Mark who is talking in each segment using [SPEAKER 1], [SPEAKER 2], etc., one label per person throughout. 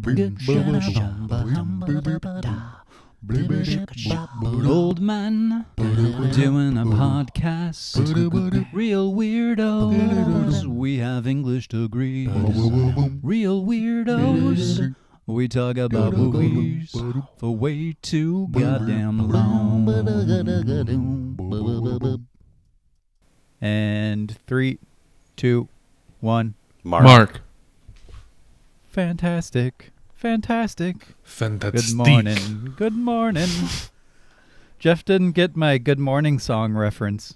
[SPEAKER 1] Old man doing a podcast. Real weirdos. We have English degrees. Real weirdos. We talk about movies for way too goddamn long. And 3, 2, 1.
[SPEAKER 2] Mark.
[SPEAKER 1] Fantastic.
[SPEAKER 2] Fantastic.
[SPEAKER 1] Good morning. Good morning. Jeff didn't get my good morning song reference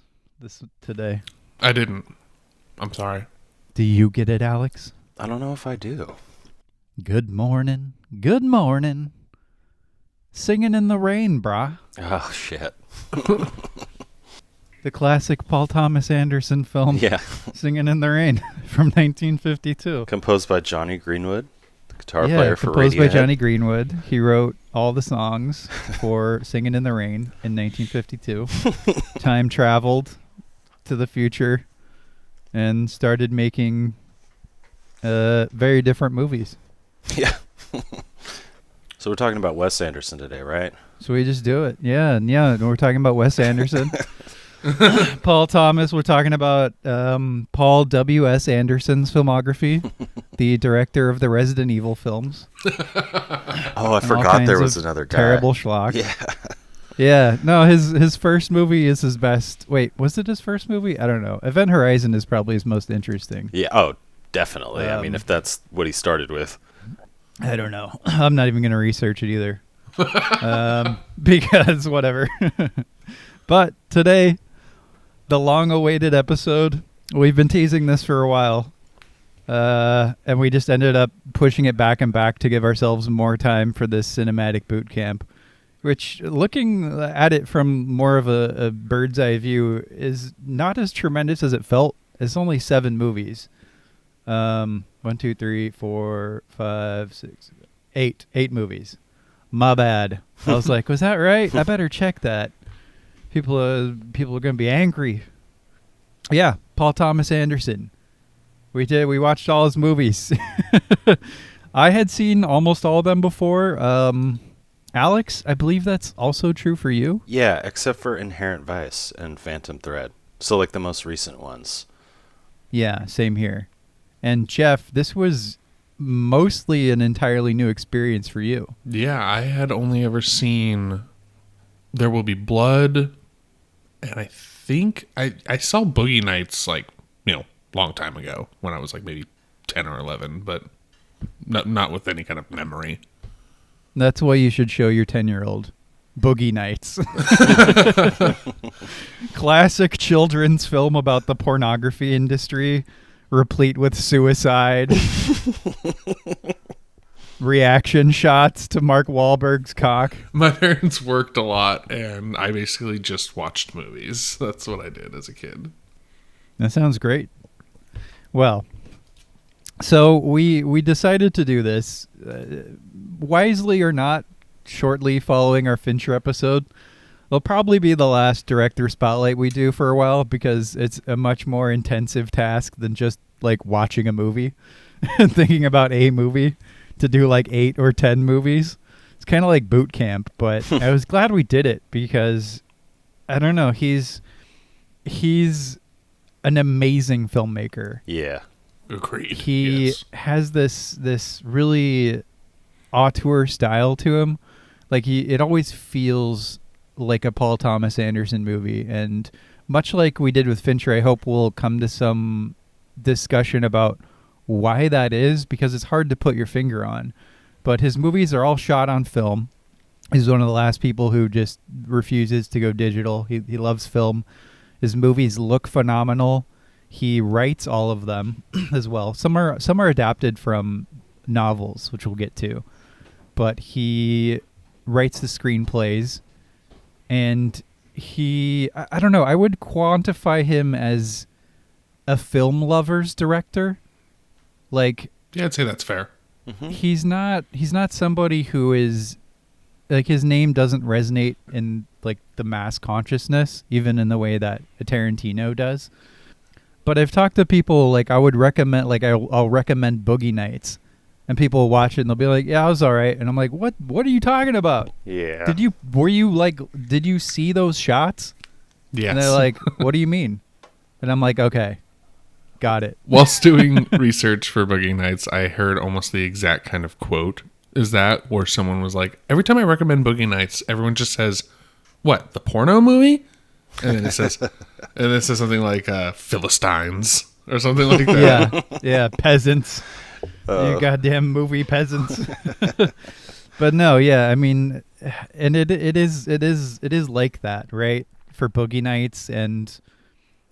[SPEAKER 1] today.
[SPEAKER 2] I didn't. I'm sorry.
[SPEAKER 1] Do you get it, Alex?
[SPEAKER 3] I don't know if I do.
[SPEAKER 1] Good morning. Good morning. Singing in the rain, brah.
[SPEAKER 3] Oh, shit.
[SPEAKER 1] The classic Paul Thomas Anderson film.
[SPEAKER 3] Yeah.
[SPEAKER 1] Singing in the Rain from 1952.
[SPEAKER 3] Composed by Johnny Greenwood, the guitar player for
[SPEAKER 1] composed
[SPEAKER 3] Radiohead.
[SPEAKER 1] by Johnny Greenwood. He wrote all the songs for Singing in the Rain in 1952. Time traveled to the future and started making very different movies.
[SPEAKER 3] Yeah. So we're talking about Wes Anderson today, right?
[SPEAKER 1] So we just do it. Yeah. We're talking about Wes Anderson. Paul Thomas. We're talking about Paul W.S. Anderson's filmography, the director of the Resident Evil films.
[SPEAKER 3] Oh, I forgot there was another guy.
[SPEAKER 1] Terrible schlock.
[SPEAKER 3] Yeah.
[SPEAKER 1] Yeah. No, his first movie is his best. Wait, was it his first movie? I don't know. Event Horizon is probably his most interesting.
[SPEAKER 3] Yeah. Oh, definitely. I mean, if that's what he started with.
[SPEAKER 1] I don't know. I'm not even going to research it either. Because whatever. But today, the long-awaited episode. We've been teasing this for a while, and we just ended up pushing it back and back to give ourselves more time for this cinematic boot camp, which, looking at it from more of a bird's eye view, is not as tremendous as it felt. It's only 7 movies. 1, 2, 3, 4, 5, 6, 8. 8 movies. My bad. I was like, was that right? I better check that. People are going to be angry. Yeah, Paul Thomas Anderson. We watched all his movies. I had seen almost all of them before. Alex, I believe that's also true for you.
[SPEAKER 3] Yeah, except for Inherent Vice and Phantom Thread. So like the most recent ones.
[SPEAKER 1] Yeah, same here. And Jeff, this was mostly an entirely new experience for you.
[SPEAKER 2] Yeah, I had only ever seen There Will Be Blood, and I think I saw Boogie Nights long time ago when I was like maybe 10 or 11, but not with any kind of memory.
[SPEAKER 1] That's why you should show your 10-year-old Boogie Nights. Classic children's film about the pornography industry, replete with suicide. Reaction shots to Mark Wahlberg's cock.
[SPEAKER 2] My parents worked a lot, and I basically just watched movies. That's what I did as a kid.
[SPEAKER 1] That sounds great. Well, so we decided to do this, wisely or not, shortly following our Fincher episode. It'll probably be the last director spotlight we do for a while, because it's a much more intensive task than just like watching a movie and thinking about a movie. To do like 8 or 10 movies. It's kind of like boot camp, but I was glad we did it because I don't know, he's an amazing filmmaker.
[SPEAKER 3] Yeah.
[SPEAKER 2] Agreed.
[SPEAKER 1] He has this really auteur style to him. Like it always feels like a Paul Thomas Anderson movie, and much like we did with Fincher, I hope we'll come to some discussion about why that is, because it's hard to put your finger on. But his movies are all shot on film. He's one of the last people who just refuses to go digital. He loves film. His movies look phenomenal. He writes all of them as well. Some are adapted from novels, which we'll get to. But he writes the screenplays, and I don't know, I would quantify him as a film lover's director. Like,
[SPEAKER 2] yeah, I'd say that's fair.
[SPEAKER 3] Mm-hmm.
[SPEAKER 1] He's not somebody who is like, his name doesn't resonate in like the mass consciousness, even in the way that a Tarantino does. But I've talked to people, like I would recommend, like I'll recommend Boogie Nights And people will watch it and they'll be like, "Yeah, I was all right." And I'm like, "What? What are you talking about?
[SPEAKER 3] Yeah.
[SPEAKER 1] Did you see those shots?"
[SPEAKER 2] Yes.
[SPEAKER 1] And they're like, "What do you mean?" And I'm like, "Okay, got it."
[SPEAKER 2] Whilst doing research for Boogie Nights, I heard almost the exact kind of quote is that where someone was like, every time I recommend Boogie Nights, everyone just says, "What, the porno movie?" And then it says something like Philistines or something like that.
[SPEAKER 1] Yeah, peasants. You goddamn movie peasants. But no, yeah, I mean, and it is like that, right? For Boogie Nights, and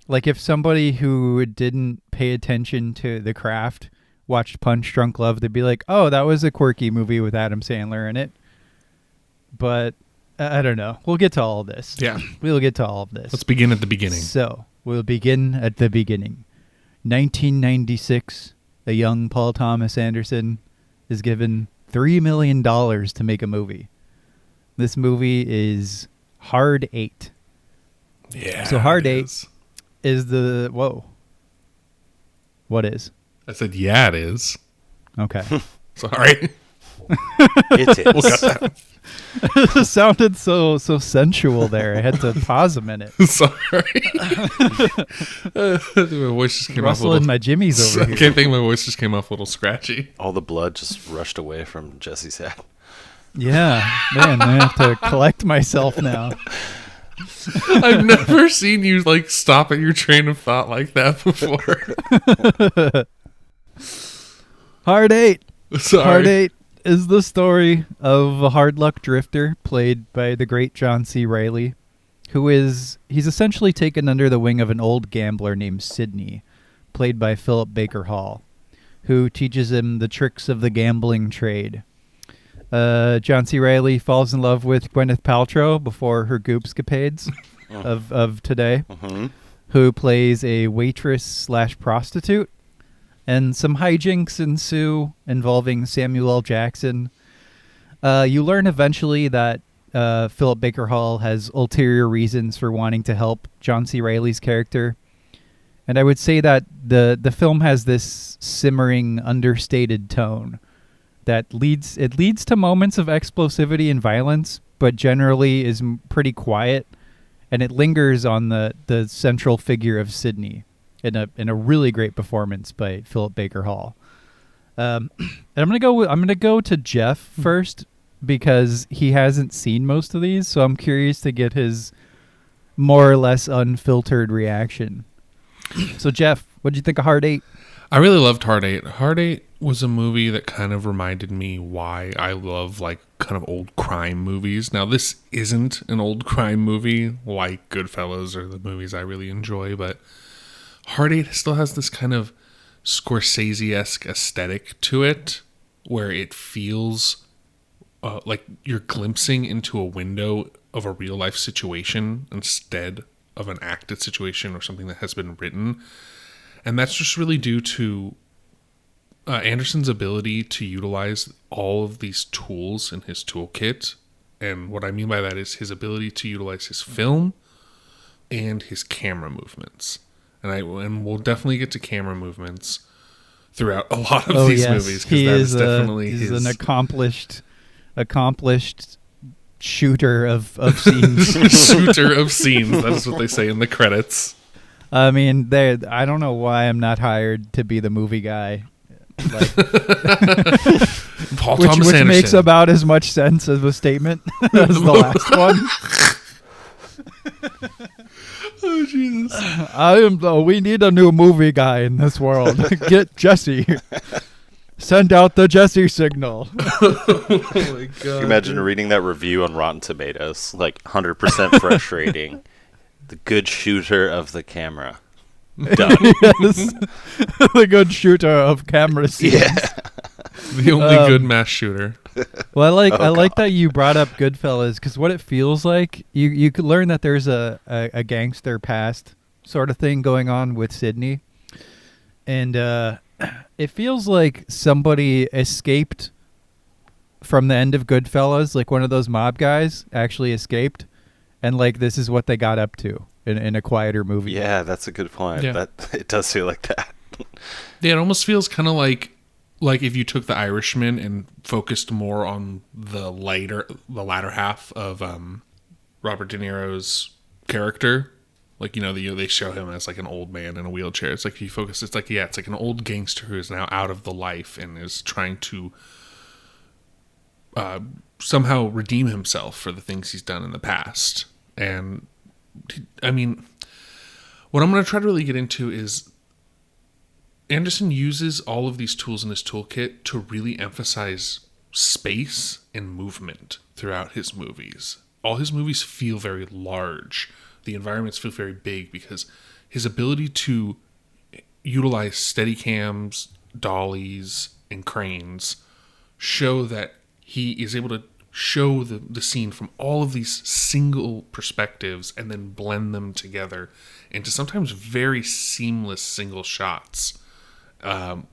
[SPEAKER 1] like if somebody who didn't pay attention to the craft watched Punch Drunk Love, they'd be like, "Oh, that was a quirky movie with Adam Sandler in it." But I don't know. We'll get to all of this.
[SPEAKER 2] Yeah.
[SPEAKER 1] We'll get to all of this.
[SPEAKER 2] Let's begin at the beginning.
[SPEAKER 1] So we'll begin at the beginning. 1996. A young Paul Thomas Anderson is given $3 million to make a movie. This movie is Hard 8.
[SPEAKER 2] Yeah.
[SPEAKER 1] So Hard
[SPEAKER 2] it
[SPEAKER 1] 8
[SPEAKER 2] is.
[SPEAKER 1] is the... Whoa. What is?
[SPEAKER 2] I said, yeah, it is.
[SPEAKER 1] Okay.
[SPEAKER 2] Sorry.
[SPEAKER 3] It
[SPEAKER 2] We'll cut
[SPEAKER 3] is.
[SPEAKER 2] that.
[SPEAKER 1] It sounded so sensual there. I had to pause a minute.
[SPEAKER 2] Sorry. My voice just came off a
[SPEAKER 1] Rustling
[SPEAKER 2] little...
[SPEAKER 1] my jimmies over
[SPEAKER 2] I
[SPEAKER 1] here.
[SPEAKER 2] can't think my voice just came off a little scratchy.
[SPEAKER 3] All the blood just rushed away from Jesse's head.
[SPEAKER 1] Yeah. Man, I have to collect myself now.
[SPEAKER 2] I've never seen you like stop at your train of thought like that before.
[SPEAKER 1] Hard 8.
[SPEAKER 2] Sorry.
[SPEAKER 1] Hard 8 is the story of a hard luck drifter played by the great John C. Reilly, he's essentially taken under the wing of an old gambler named Sidney, played by Phillip Baker Hall, who teaches him the tricks of the gambling trade. John C. Reilly falls in love with Gwyneth Paltrow before her goopscapades of today, who plays a waitress/prostitute. And some hijinks ensue involving Samuel L. Jackson. You learn eventually that Phillip Baker Hall has ulterior reasons for wanting to help John C. Reilly's character. And I would say that the film has this simmering, understated tone that leads to moments of explosivity and violence, but generally is pretty quiet. And it lingers on the central figure of Sidney. In a really great performance by Phillip Baker Hall. And I'm gonna go to Jeff first because he hasn't seen most of these, so I'm curious to get his more or less unfiltered reaction. So Jeff, what did you think of Hard 8?
[SPEAKER 2] I really loved Hard 8. Hard 8 was a movie that kind of reminded me why I love like kind of old crime movies. Now this isn't an old crime movie like Goodfellas or the movies I really enjoy, but Hard 8 still has this kind of Scorsese-esque aesthetic to it, where it feels like you're glimpsing into a window of a real-life situation instead of an acted situation or something that has been written. And that's just really due to Anderson's ability to utilize all of these tools in his toolkit. And what I mean by that is his ability to utilize his film and his camera movements. And we'll definitely get to camera movements throughout a lot of these movies, because that is definitely
[SPEAKER 1] he's
[SPEAKER 2] his...
[SPEAKER 1] an accomplished shooter of scenes.
[SPEAKER 2] Shooter of scenes. That's what they say in the credits.
[SPEAKER 1] I mean, I don't know why I'm not hired to be the movie guy. Like,
[SPEAKER 2] Paul
[SPEAKER 1] which
[SPEAKER 2] Thomas Anderson.
[SPEAKER 1] makes about as much sense as a statement as the last one.
[SPEAKER 2] Oh, Jesus.
[SPEAKER 1] We need a new movie guy in this world. Get Jesse. Send out the Jesse signal.
[SPEAKER 2] Oh my God.
[SPEAKER 3] Imagine reading that review on Rotten Tomatoes, like 100% fresh rating. The good shooter of the camera. Done.
[SPEAKER 1] Yes. The good shooter of camera scenes.
[SPEAKER 3] Yeah.
[SPEAKER 2] The only good mass shooter.
[SPEAKER 1] Well, I
[SPEAKER 3] Oh,
[SPEAKER 1] like
[SPEAKER 3] God.
[SPEAKER 1] that you brought up Goodfellas, because what it feels like, you could learn that there's a gangster past sort of thing going on with Sidney. And it feels like somebody escaped from the end of Goodfellas, like one of those mob guys actually escaped, and like this is what they got up to in a quieter movie.
[SPEAKER 3] Yeah, that's a good point.
[SPEAKER 2] Yeah.
[SPEAKER 3] That it does feel like that.
[SPEAKER 2] Yeah, it almost feels kind of like like if you took The Irishman and focused more on the latter half of Robert De Niro's character, like, you know, they show him as like an old man in a wheelchair. It's like you focus. It's like it's like an old gangster who is now out of the life and is trying to somehow redeem himself for the things he's done in the past. And I mean, what I'm going to try to really get into is Anderson uses all of these tools in his toolkit to really emphasize space and movement throughout his movies. All his movies feel very large. The environments feel very big because his ability to utilize Steadicams, dollies, and cranes show that he is able to show the scene from all of these single perspectives and then blend them together into sometimes very seamless single shots.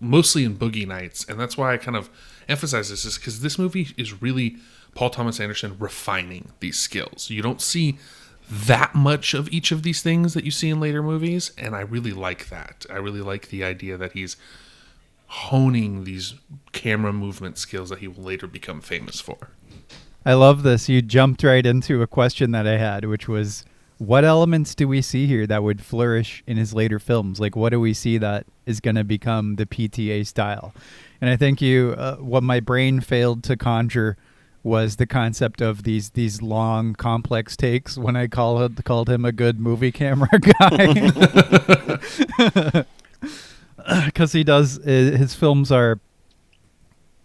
[SPEAKER 2] Mostly in Boogie Nights, and that's why I kind of emphasize this, is because this movie is really Paul Thomas Anderson refining these skills. You don't see that much of each of these things that you see in later movies, and I really like that. I really like the idea that he's honing these camera movement skills that he will later become famous for.
[SPEAKER 1] I love this. You jumped right into a question that I had, which was, what elements do we see here that would flourish in his later films? Like, what do we see that is going to become the PTA style? And I think what my brain failed to conjure was the concept of these long, complex takes when I called him a good movie camera guy. Because his films are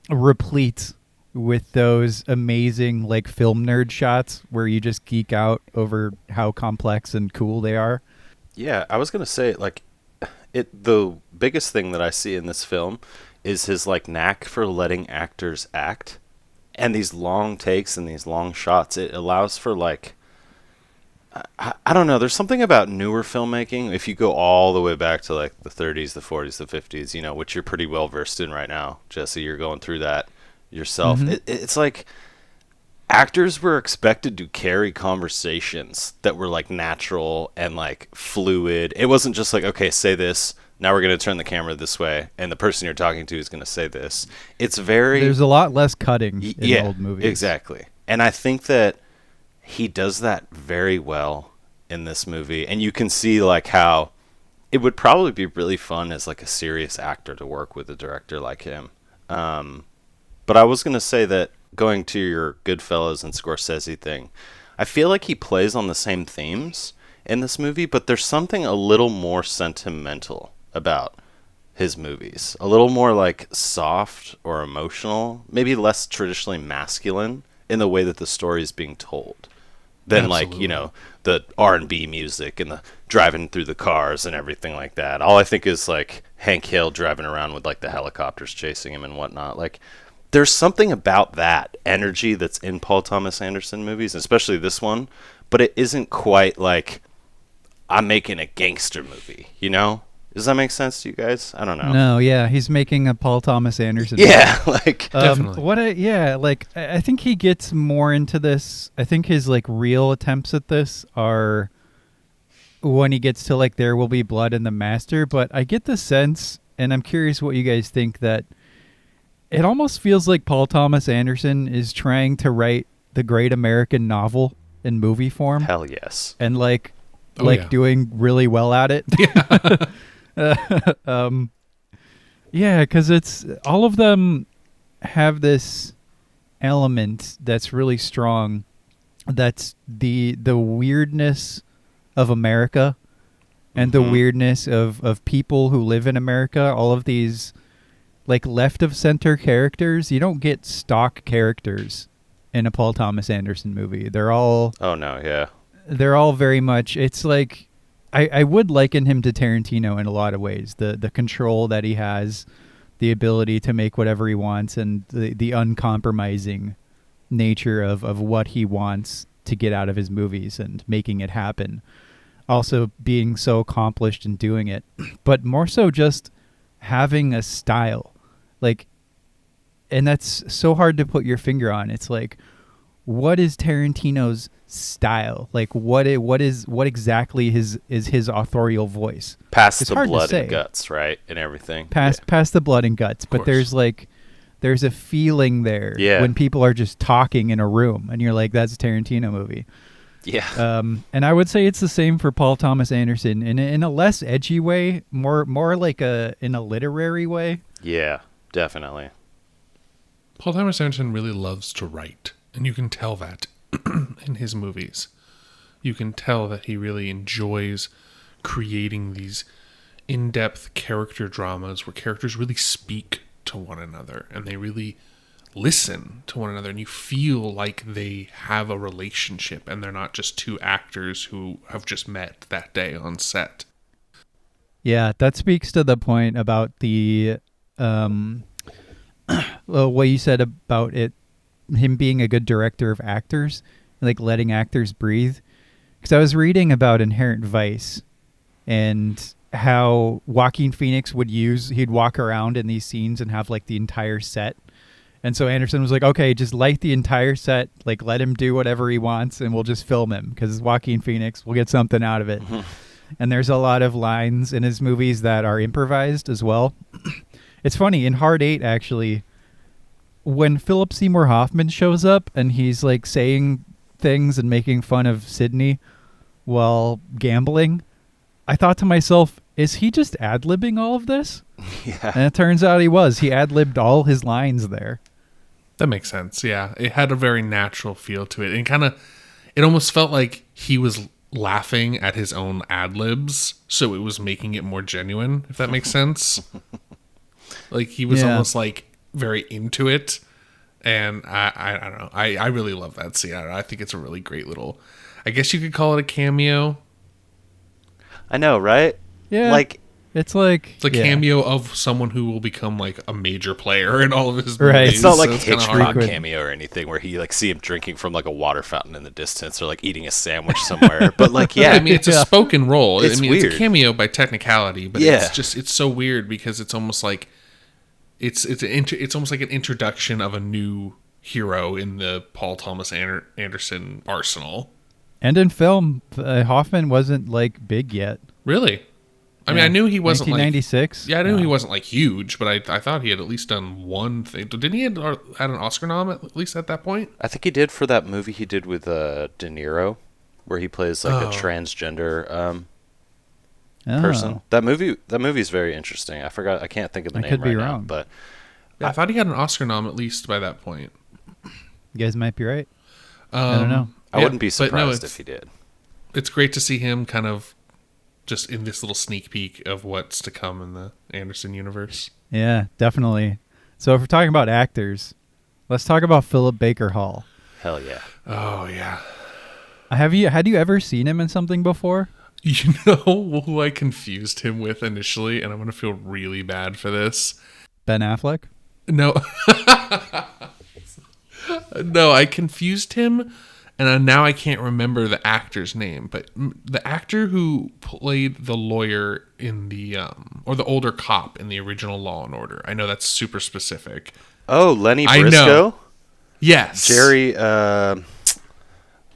[SPEAKER 1] replete with those amazing like film nerd shots where you just geek out over how complex and cool they are.
[SPEAKER 3] Yeah, I was gonna say, like, the biggest thing that I see in this film is his like knack for letting actors act, and these long takes and these long shots. It allows for like, I don't know. There's something about newer filmmaking. If you go all the way back to like the 30s, the 40s, the 50s, you know, which you're pretty well versed in right now, Jesse. You're going through that yourself. Mm-hmm. It's like actors were expected to carry conversations that were like natural and like fluid. It wasn't just like, okay, say this, now we're going to turn the camera this way and the person you're talking to is going to say this. It's there's
[SPEAKER 1] a lot less cutting in old movies.
[SPEAKER 3] Exactly. And I think that he does that very well in this movie, and you can see like how it would probably be really fun as like a serious actor to work with a director like him. But I was going to say that, going to your Goodfellas and Scorsese thing, I feel like he plays on the same themes in this movie, but there's something a little more sentimental about his movies. A little more like soft or emotional, maybe less traditionally masculine in the way that the story is being told than like, you know, the R&B music and the driving through the cars and everything like that. All I think is like Hank Hill driving around with like the helicopters chasing him and whatnot. Like, there's something about that energy that's in Paul Thomas Anderson movies, especially this one, but it isn't quite like I'm making a gangster movie, you know? Does that make sense to you guys? I don't know.
[SPEAKER 1] No, yeah, he's making a Paul Thomas Anderson
[SPEAKER 3] yeah, movie. Like
[SPEAKER 2] definitely.
[SPEAKER 1] I think he gets more into this. I think his like real attempts at this are when he gets to like There Will Be Blood and The Master, but I get the sense, and I'm curious what you guys think, that it almost feels like Paul Thomas Anderson is trying to write the great American novel in movie form.
[SPEAKER 3] Hell yes.
[SPEAKER 1] And doing really well at it. Yeah. Because it's all of them have this element that's really strong. That's the weirdness of America and the weirdness of people who live in America. All of these like left of center characters. You don't get stock characters in a Paul Thomas Anderson movie. They're all they're all very much, it's like I would liken him to Tarantino in a lot of ways. The control that he has, the ability to make whatever he wants, and the uncompromising nature of what he wants to get out of his movies and making it happen. Also being so accomplished in doing it, but more so just having a style. Like, and that's so hard to put your finger on. It's like, what is Tarantino's style? Like what exactly is his authorial voice?
[SPEAKER 3] Past
[SPEAKER 1] It's
[SPEAKER 3] the
[SPEAKER 1] hard to
[SPEAKER 3] blood
[SPEAKER 1] say.
[SPEAKER 3] and guts, right? And everything.
[SPEAKER 1] Past the blood and guts, but
[SPEAKER 2] course.
[SPEAKER 1] there's a feeling there when people are just talking in a room and you're like, that's a Tarantino movie.
[SPEAKER 3] Yeah.
[SPEAKER 1] And I would say it's the same for Paul Thomas Anderson in a less edgy way, more like in a literary way.
[SPEAKER 3] Yeah, definitely.
[SPEAKER 2] Paul Thomas Anderson really loves to write, and you can tell that in his movies. You can tell that he really enjoys creating these in-depth character dramas where characters really speak to one another and they really listen to one another, and you feel like they have a relationship and they're not just two actors who have just met that day on set.
[SPEAKER 1] Yeah, that speaks to the point about the what you said about him being a good director of actors, like letting actors breathe. Because I was reading about Inherent Vice and how Joaquin Phoenix he'd walk around in these scenes and have like the entire set. And so Anderson was like, okay, just light the entire set, like let him do whatever he wants and we'll just film him because it's Joaquin Phoenix. We'll get something out of it. And there's a lot of lines in his movies that are improvised as well. It's funny, in Hard 8, actually, when Philip Seymour Hoffman shows up and he's like saying things and making fun of Sydney while gambling, I thought to myself, is he just ad-libbing all of this?
[SPEAKER 3] Yeah.
[SPEAKER 1] And it turns out he was. He ad-libbed all his lines there.
[SPEAKER 2] That makes sense. Yeah, it had a very natural feel to it, and it almost felt like he was laughing at his own ad libs, so it was making it more genuine. If that makes sense. Like he was almost like very into it, and I don't know. I really love that scene. I think it's a really great little. I guess you could call it a cameo.
[SPEAKER 3] I know, right?
[SPEAKER 1] Yeah.
[SPEAKER 3] Like
[SPEAKER 1] it's a
[SPEAKER 2] cameo of someone who will become like a major player in all of his
[SPEAKER 1] right.
[SPEAKER 2] movies.
[SPEAKER 3] It's not like
[SPEAKER 2] so
[SPEAKER 3] a
[SPEAKER 2] it's kinda
[SPEAKER 3] Hitchcock
[SPEAKER 2] hard.
[SPEAKER 3] cameo or anything where he like see him drinking from like a water fountain in the distance or like eating a sandwich somewhere. But like, yeah,
[SPEAKER 2] I mean, it's a spoken role.
[SPEAKER 3] It's
[SPEAKER 2] It's
[SPEAKER 3] weird.
[SPEAKER 2] a cameo by technicality, but
[SPEAKER 3] Yeah.
[SPEAKER 2] it's so weird because it's almost like it's almost like an introduction of a new hero in the Paul Thomas Anderson arsenal.
[SPEAKER 1] And in film, Hoffman wasn't like big yet.
[SPEAKER 2] Really? I mean, I knew he wasn't
[SPEAKER 1] 1996.
[SPEAKER 2] I knew he wasn't like huge, but I thought he had at least done one thing. Didn't he had an Oscar nom at least at that point?
[SPEAKER 3] I think he did for that movie he did with De Niro, where he plays like a transgender person. That movie's very interesting. I can't think of the name
[SPEAKER 1] could be
[SPEAKER 3] right now,
[SPEAKER 1] wrong.
[SPEAKER 3] but
[SPEAKER 2] Yeah, I thought he had an Oscar nom at least by that point.
[SPEAKER 1] You guys might be right. I don't know.
[SPEAKER 3] I wouldn't be
[SPEAKER 2] but no,
[SPEAKER 3] surprised if he did.
[SPEAKER 2] It's great to see him kind of just in this little sneak peek of what's to come in the Anderson universe.
[SPEAKER 1] Yeah, definitely. So if we're talking about actors, let's talk about Philip Baker Hall.
[SPEAKER 3] Hell yeah.
[SPEAKER 2] Oh yeah.
[SPEAKER 1] Had you ever seen him in something before?
[SPEAKER 2] You know who I confused him with initially, and I'm gonna feel really bad for this.
[SPEAKER 1] Ben Affleck?
[SPEAKER 2] No. No, I confused him, and now I can't remember the actor's name, but the actor who played the lawyer in the or the older cop in the original Law and Order. I know that's super specific.
[SPEAKER 3] Oh, Lenny
[SPEAKER 2] I
[SPEAKER 3] Briscoe?
[SPEAKER 2] know. Yes.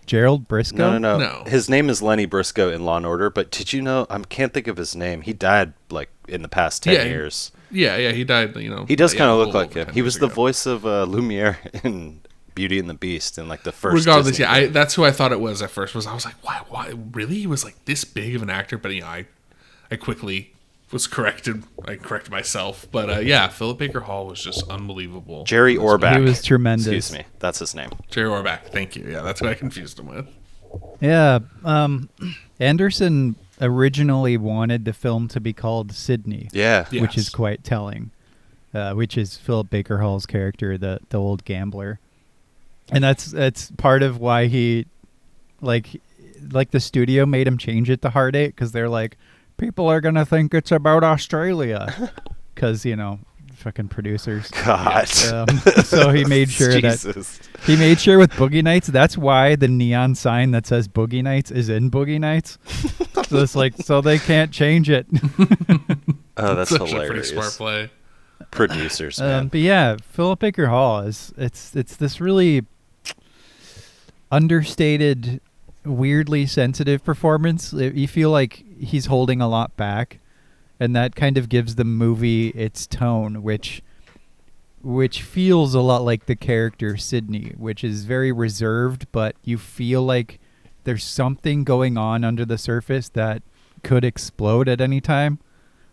[SPEAKER 1] Gerald Briscoe?
[SPEAKER 3] No. His name is Lenny Briscoe in Law and Order, but did you know, I can't think of his name. He died like in the past 10 years.
[SPEAKER 2] Yeah, he died, you know.
[SPEAKER 3] He does kind of look like
[SPEAKER 2] over
[SPEAKER 3] him. He was the
[SPEAKER 2] ago.
[SPEAKER 3] voice of Lumiere in Beauty and the Beast in like the first
[SPEAKER 2] Regardless,
[SPEAKER 3] Disney
[SPEAKER 2] yeah,
[SPEAKER 3] film.
[SPEAKER 2] that's who I thought it was at first. I was like, why, really? He was like this big of an actor, but I quickly was corrected. I corrected myself, but yeah, Philip Baker Hall was just unbelievable.
[SPEAKER 3] Jerry Orbach.
[SPEAKER 1] He was tremendous.
[SPEAKER 3] Excuse me. That's his name.
[SPEAKER 2] Jerry Orbach, thank you. Yeah, that's what I confused him with.
[SPEAKER 1] Yeah. Anderson originally wanted the film to be called Sydney.
[SPEAKER 3] Yeah.
[SPEAKER 2] Yes.
[SPEAKER 1] Which is quite telling. Which is Philip Baker Hall's character, the old gambler. And that's part of why he, like the studio made him change it to Hard 8, because they're like, people are going to think it's about Australia. Because, fucking producers.
[SPEAKER 3] God.
[SPEAKER 1] So he made sure
[SPEAKER 3] Jesus.
[SPEAKER 1] He made sure with Boogie Nights, that's why the neon sign that says Boogie Nights is in Boogie Nights. So it's like, so they can't change it.
[SPEAKER 3] Oh, that's
[SPEAKER 2] Such
[SPEAKER 3] hilarious.
[SPEAKER 2] a pretty smart play.
[SPEAKER 3] Producers, man.
[SPEAKER 1] But yeah, Philip Baker Hall it's this really, understated, weirdly sensitive performance. You feel like he's holding a lot back, and that kind of gives the movie its tone, which feels a lot like the character Sydney, which is very reserved, but you feel like there's something going on under the surface that could explode at any time.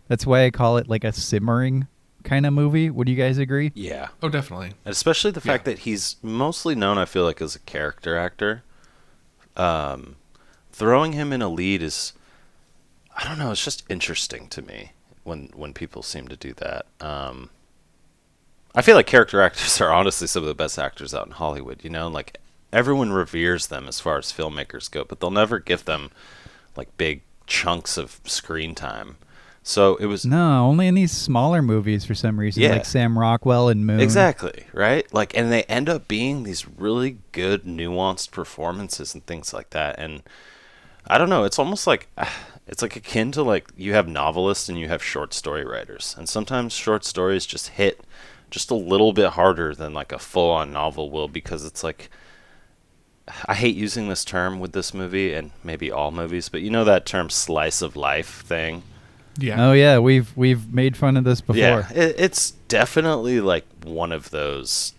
[SPEAKER 1] That's why I call it like a simmering kind of movie. Would you guys agree?
[SPEAKER 3] Yeah.
[SPEAKER 2] Oh, definitely.
[SPEAKER 3] And especially the fact that he's mostly known, I feel like, as a character actor. Throwing him in a lead is, I don't know, it's just interesting to me when people seem to do that. I feel like character actors are honestly some of the best actors out in Hollywood, you know? Like, everyone reveres them as far as filmmakers go, but they'll never give them, like, big chunks of screen time. So it was...
[SPEAKER 1] No, only in these smaller movies for some reason, like Sam Rockwell and Moon.
[SPEAKER 3] Exactly, right? Like, and they end up being these really good, nuanced performances and things like that. And I don't know, it's almost like... It's like akin to, like, you have novelists and you have short story writers. And sometimes short stories just hit just a little bit harder than, like, a full-on novel will, because it's like... I hate using this term with this movie and maybe all movies, but you know that term slice of life thing?
[SPEAKER 2] Yeah.
[SPEAKER 1] Oh yeah, we've made fun of this before.
[SPEAKER 3] Yeah, it's definitely like one of those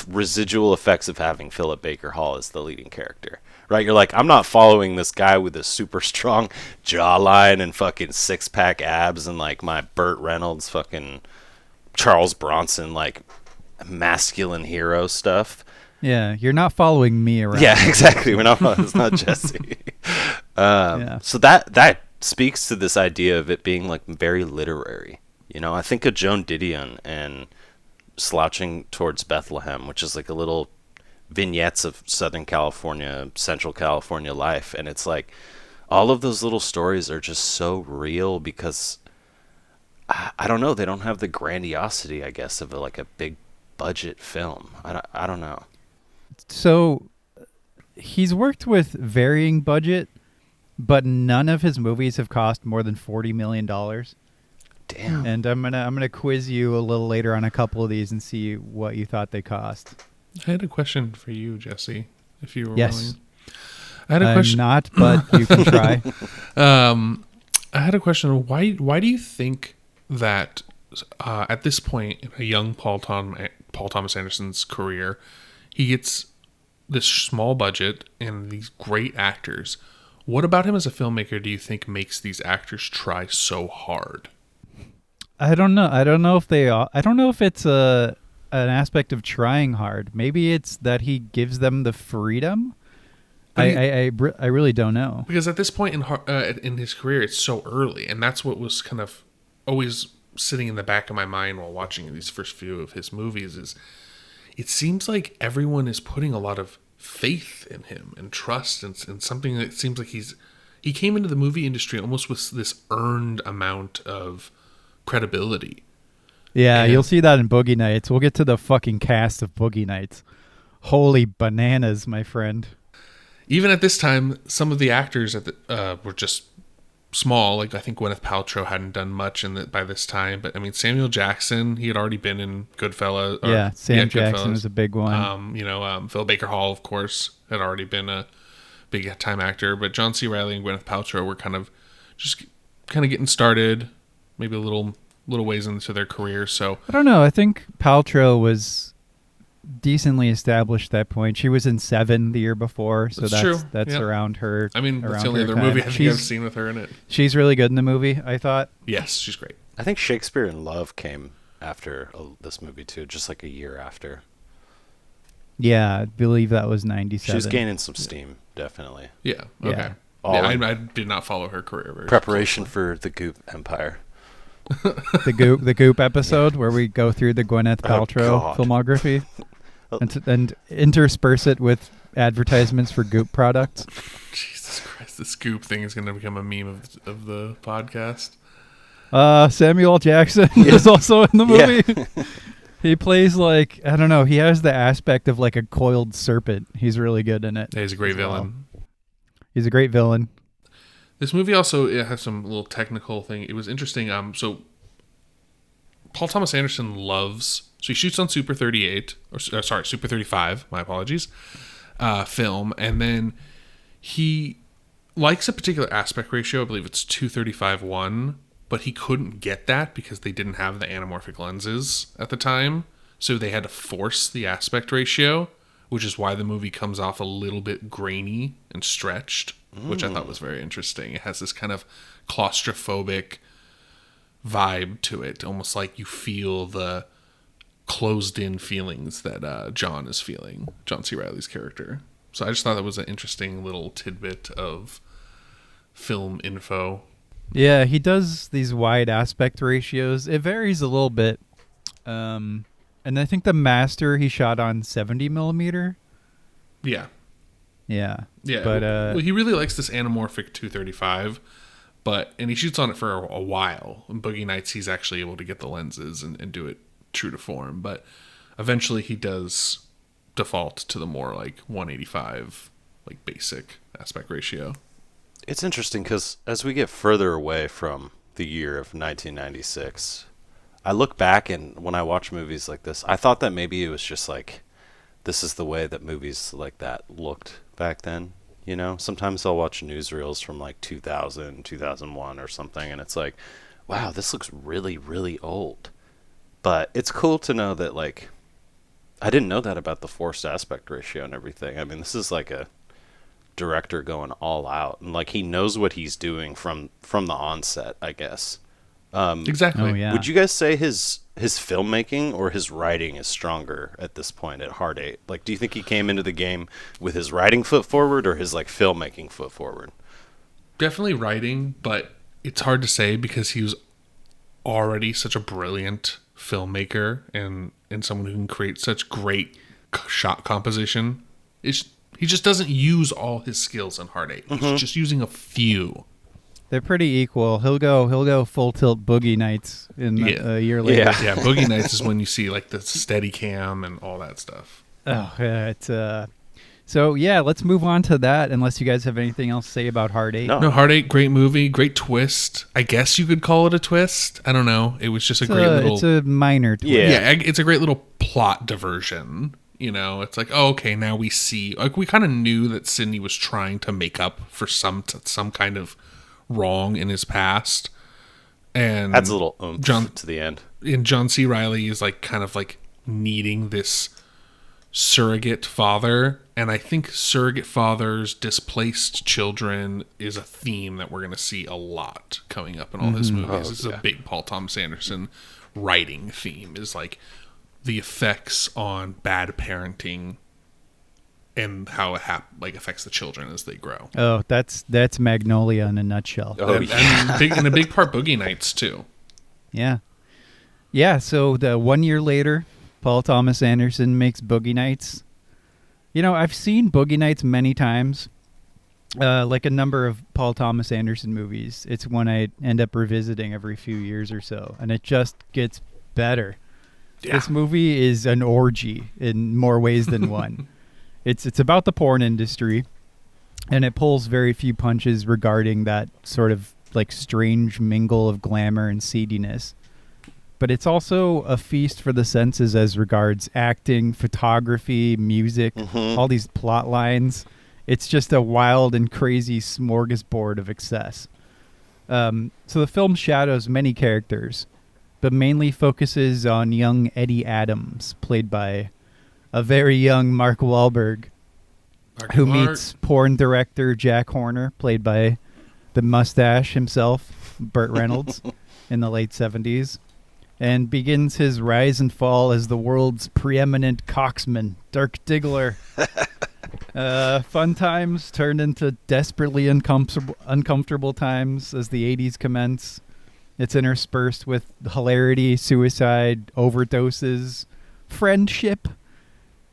[SPEAKER 3] residual effects of having Philip Baker Hall as the leading character, right? You're like, I'm not following this guy with a super strong jawline and fucking six-pack abs and like my Burt Reynolds fucking Charles Bronson like masculine hero stuff.
[SPEAKER 1] Yeah, you're not following me around.
[SPEAKER 3] Yeah, exactly. It's not Jesse. So that speaks to this idea of it being like very literary. You know, I think of Joan Didion and Slouching Towards Bethlehem, which is like a little vignettes of Southern California, Central California life, and it's like all of those little stories are just so real because I don't know, they don't have the grandiosity, I guess, of like a big budget film. I don't know.
[SPEAKER 1] So he's worked with varying budget, but none of his movies have cost more than $40 million.
[SPEAKER 3] Damn.
[SPEAKER 1] And I'm gonna quiz you a little later on a couple of these and see what you thought they cost.
[SPEAKER 2] I had a question for you, Jesse, if you were
[SPEAKER 1] Yes.
[SPEAKER 2] willing. I had a question.
[SPEAKER 1] I'm not, but you can try.
[SPEAKER 2] I had a question. Why do you think that at this point in a young Paul Thomas Anderson's career, he gets this small budget and these great actors? What about him as a filmmaker do you think makes these actors try so hard?
[SPEAKER 1] I don't know. I don't know if they are. I don't know if it's an aspect of trying hard. Maybe it's that he gives them the freedom. I really don't know.
[SPEAKER 2] Because at this point in his career, it's so early, and that's what was kind of always sitting in the back of my mind while watching these first few of his movies. Is it seems like everyone is putting a lot of faith in him and trust and something that seems like he came into the movie industry almost with this earned amount of credibility.
[SPEAKER 1] Yeah,
[SPEAKER 2] And
[SPEAKER 1] you'll see that in Boogie Nights. We'll get to the fucking cast of Boogie Nights. Holy bananas, my friend.
[SPEAKER 2] Even at this time, some of the actors were just small. Like, I think Gwyneth Paltrow hadn't done much by this time. But, I mean, Samuel Jackson, he had already been in Goodfellas.
[SPEAKER 1] Sam Jackson was a big one.
[SPEAKER 2] Phil Baker Hall, of course, had already been a big-time actor. But John C. Reilly and Gwyneth Paltrow were kind of getting started, maybe a little ways into their career. So
[SPEAKER 1] I don't know. I think Paltrow was decently established at that point. She was in Seven the year before, so that's
[SPEAKER 2] true.
[SPEAKER 1] That's
[SPEAKER 2] Yeah.
[SPEAKER 1] around her.
[SPEAKER 2] I mean, that's the only
[SPEAKER 1] her
[SPEAKER 2] other
[SPEAKER 1] time.
[SPEAKER 2] movie I think I've seen with her in it.
[SPEAKER 1] She's really good in the movie, I thought.
[SPEAKER 2] Yes, she's great.
[SPEAKER 3] I think Shakespeare in Love came after this movie too, just like a year after.
[SPEAKER 1] Yeah, I believe that was 97.
[SPEAKER 3] She was gaining some steam, definitely.
[SPEAKER 2] Yeah.
[SPEAKER 1] Yeah.
[SPEAKER 2] Okay.
[SPEAKER 3] All
[SPEAKER 2] Yeah,
[SPEAKER 3] in
[SPEAKER 2] I did not follow her career very
[SPEAKER 3] preparation
[SPEAKER 2] closely.
[SPEAKER 3] for the Goop Empire.
[SPEAKER 1] the Goop episode where we go through the Gwyneth Paltrow
[SPEAKER 3] God.
[SPEAKER 1] filmography and intersperse it with advertisements for Goop products.
[SPEAKER 2] Jesus Christ, the Scoop thing is going to become a meme of the podcast.
[SPEAKER 1] Samuel Jackson is also in the movie. He plays like, I don't know, he has the aspect of like a coiled serpent. He's really good in it.
[SPEAKER 2] Yeah, he's a great villain.
[SPEAKER 1] He's a great villain.
[SPEAKER 2] This movie also has some little technical thing. It was interesting. So Paul Thomas Anderson loves So he shoots on Super 38, Super 35, my apologies, film. And then he likes a particular aspect ratio. I believe it's 2:35:1, but he couldn't get that because they didn't have the anamorphic lenses at the time. So they had to force the aspect ratio, which is why the movie comes off a little bit grainy and stretched, which I thought was very interesting. It has this kind of claustrophobic vibe to it, almost like you feel the closed-in feelings that John is feeling, John C. Reilly's character. So I just thought that was an interesting little tidbit of film info.
[SPEAKER 1] Yeah, he does these wide aspect ratios. It varies a little bit. And I think the Master he shot on 70 millimeter.
[SPEAKER 2] Yeah.
[SPEAKER 1] Yeah.
[SPEAKER 2] Yeah.
[SPEAKER 1] But
[SPEAKER 2] well, he really likes this anamorphic 235, and he shoots on it for a while. In Boogie Nights, he's actually able to get the lenses and do it true to form. But eventually he does default to the more like 185, like basic aspect ratio.
[SPEAKER 3] It's interesting because as we get further away from the year of 1996, I look back and when I watch movies like this, I thought that maybe it was just like, this is the way that movies like that looked back then. You know, sometimes I'll watch newsreels from like 2000, 2001 or something, and it's like, wow, this looks really, really old. But it's cool to know that, like, I didn't know that about the forced aspect ratio and everything. I mean, this is like a director going all out, and like he knows what he's doing from the onset, I guess.
[SPEAKER 2] Exactly.
[SPEAKER 1] Oh, yeah.
[SPEAKER 3] Would you guys say his filmmaking or his writing is stronger at this point at Hard Eight? Like, do you think he came into the game with his writing foot forward or his like filmmaking foot forward?
[SPEAKER 2] Definitely writing, but it's hard to say because he was already such a brilliant filmmaker and someone who can create such great shot composition. He just doesn't use all his skills in Hard Eight. He's just using a few.
[SPEAKER 1] they're pretty equal. He'll go full tilt Boogie Nights in a year later.
[SPEAKER 2] Yeah, Boogie Nights is when you see like the steady cam and all that stuff.
[SPEAKER 1] Oh, yeah, it's so yeah, let's move on to that unless you guys have anything else to say about Hard Eight.
[SPEAKER 3] No.
[SPEAKER 2] No, Hard Eight, great movie, great twist. I guess you could call it a twist. I don't know. It was just
[SPEAKER 1] It's a minor twist.
[SPEAKER 3] Yeah.
[SPEAKER 2] It's a great little plot diversion. You know, it's like, oh, okay, now we see. Like, we kind of knew that Sidney was trying to make up for some kind of wrong in his past, and
[SPEAKER 3] Adds a little oomph to the end.
[SPEAKER 2] And John C. Reilly is like kind of like needing this surrogate father, and I think surrogate fathers, displaced children is a theme that we're going to see a lot coming up in all his movies. This is a big Paul Thomas Anderson writing theme, is like the effects on bad parenting and how it affects the children as they grow.
[SPEAKER 1] Oh, that's Magnolia in a nutshell.
[SPEAKER 3] Oh,
[SPEAKER 2] And a big part Boogie Nights too.
[SPEAKER 1] Yeah. Yeah, so the 1 year later, Paul Thomas Anderson makes Boogie Nights. You know, I've seen Boogie Nights many times, like a number of Paul Thomas Anderson movies. It's one I end up revisiting every few years or so, and it just gets better.
[SPEAKER 2] Yeah.
[SPEAKER 1] This movie is an orgy in more ways than one. It's about the porn industry, and it pulls very few punches regarding that sort of like strange mingle of glamour and seediness. But it's also a feast for the senses as regards acting, photography, music, all these plot lines. It's just a wild and crazy smorgasbord of excess. So the film shadows many characters, but mainly focuses on young Eddie Adams, played by a very young Mark Wahlberg, who meets porn director Jack Horner, played by the mustache himself, Burt Reynolds, in the late 70s, and begins his rise and fall as the world's preeminent coxman, Dirk Diggler. Fun times turned into desperately uncomfortable times as the 80s commence. It's interspersed with hilarity, suicide, overdoses, friendship,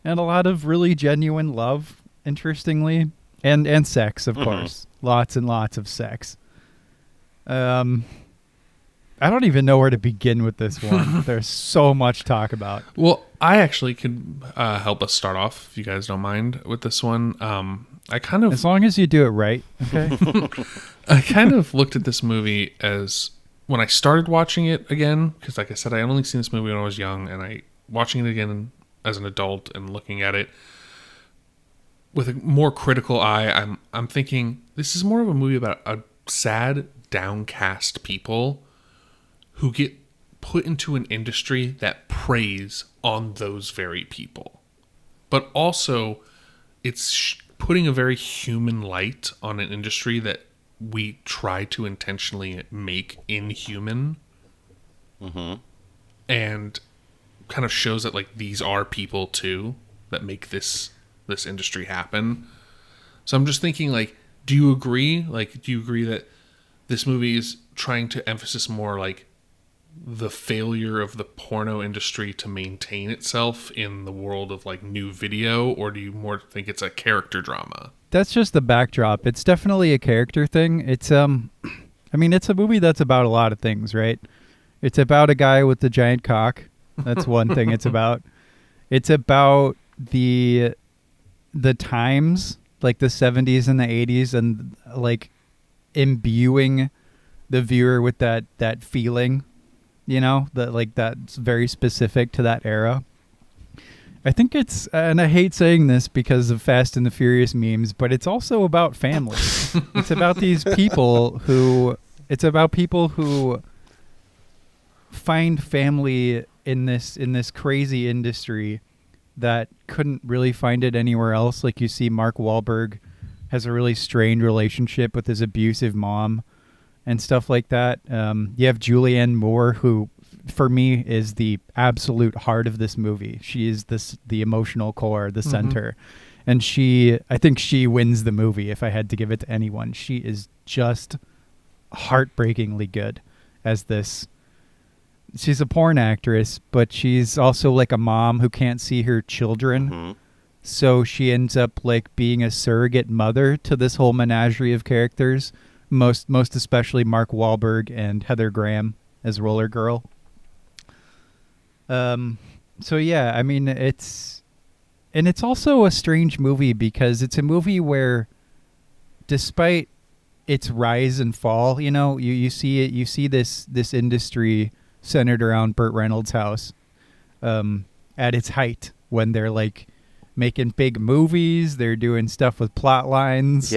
[SPEAKER 1] and a lot of really genuine love, interestingly, and sex, of course. Lots and lots of sex. I don't even know where to begin with this one. There's so much to talk about.
[SPEAKER 2] Well, I actually could help us start off, if you guys don't mind, with this one. I kind of,
[SPEAKER 1] As long as you do it right, okay?
[SPEAKER 2] I kind of looked at this movie as when I started watching it again, because like I said, I had only seen this movie when I was young, and watching it again as an adult and looking at it with a more critical eye, I'm thinking this is more of a movie about a sad, downcast people who get put into an industry that preys on those very people. But also, it's putting a very human light on an industry that we try to intentionally make inhuman.
[SPEAKER 3] Mm-hmm.
[SPEAKER 2] And kind of shows that, like, these are people, too, that make this industry happen. So I'm just thinking, like, do you agree? Like, do you agree that this movie is trying to emphasize more, like, the failure of the porno industry to maintain itself in the world of, like, new video, or do you more think it's a character drama?
[SPEAKER 1] That's just the backdrop. It's definitely a character thing. It's I mean, it's a movie that's about a lot of things, right? It's about a guy with the giant cock. That's one thing it's about. It's about the times, like the 70s and the 80s, and like imbuing the viewer with that feeling, you know, that like that's very specific to that era. I think it's, and I hate saying this because of Fast and the Furious memes, but it's also about family. It's about these people who find family in this crazy industry that couldn't really find it anywhere else. Like, you see Mark Wahlberg has a really strained relationship with his abusive mom and stuff like that. You have Julianne Moore, who for me is the absolute heart of this movie. She is the emotional core, the center. And I think she wins the movie if I had to give it to anyone. She is just heartbreakingly good as this. She's a porn actress, but she's also like a mom who can't see her children.
[SPEAKER 3] Mm-hmm.
[SPEAKER 1] So she ends up like being a surrogate mother to this whole menagerie of characters, most especially Mark Wahlberg and Heather Graham as Roller Girl. So yeah, I mean, it's also a strange movie because it's a movie where, despite its rise and fall, you know, you see this industry centered around Burt Reynolds' house at its height, when they're like making big movies, they're doing stuff with plot lines,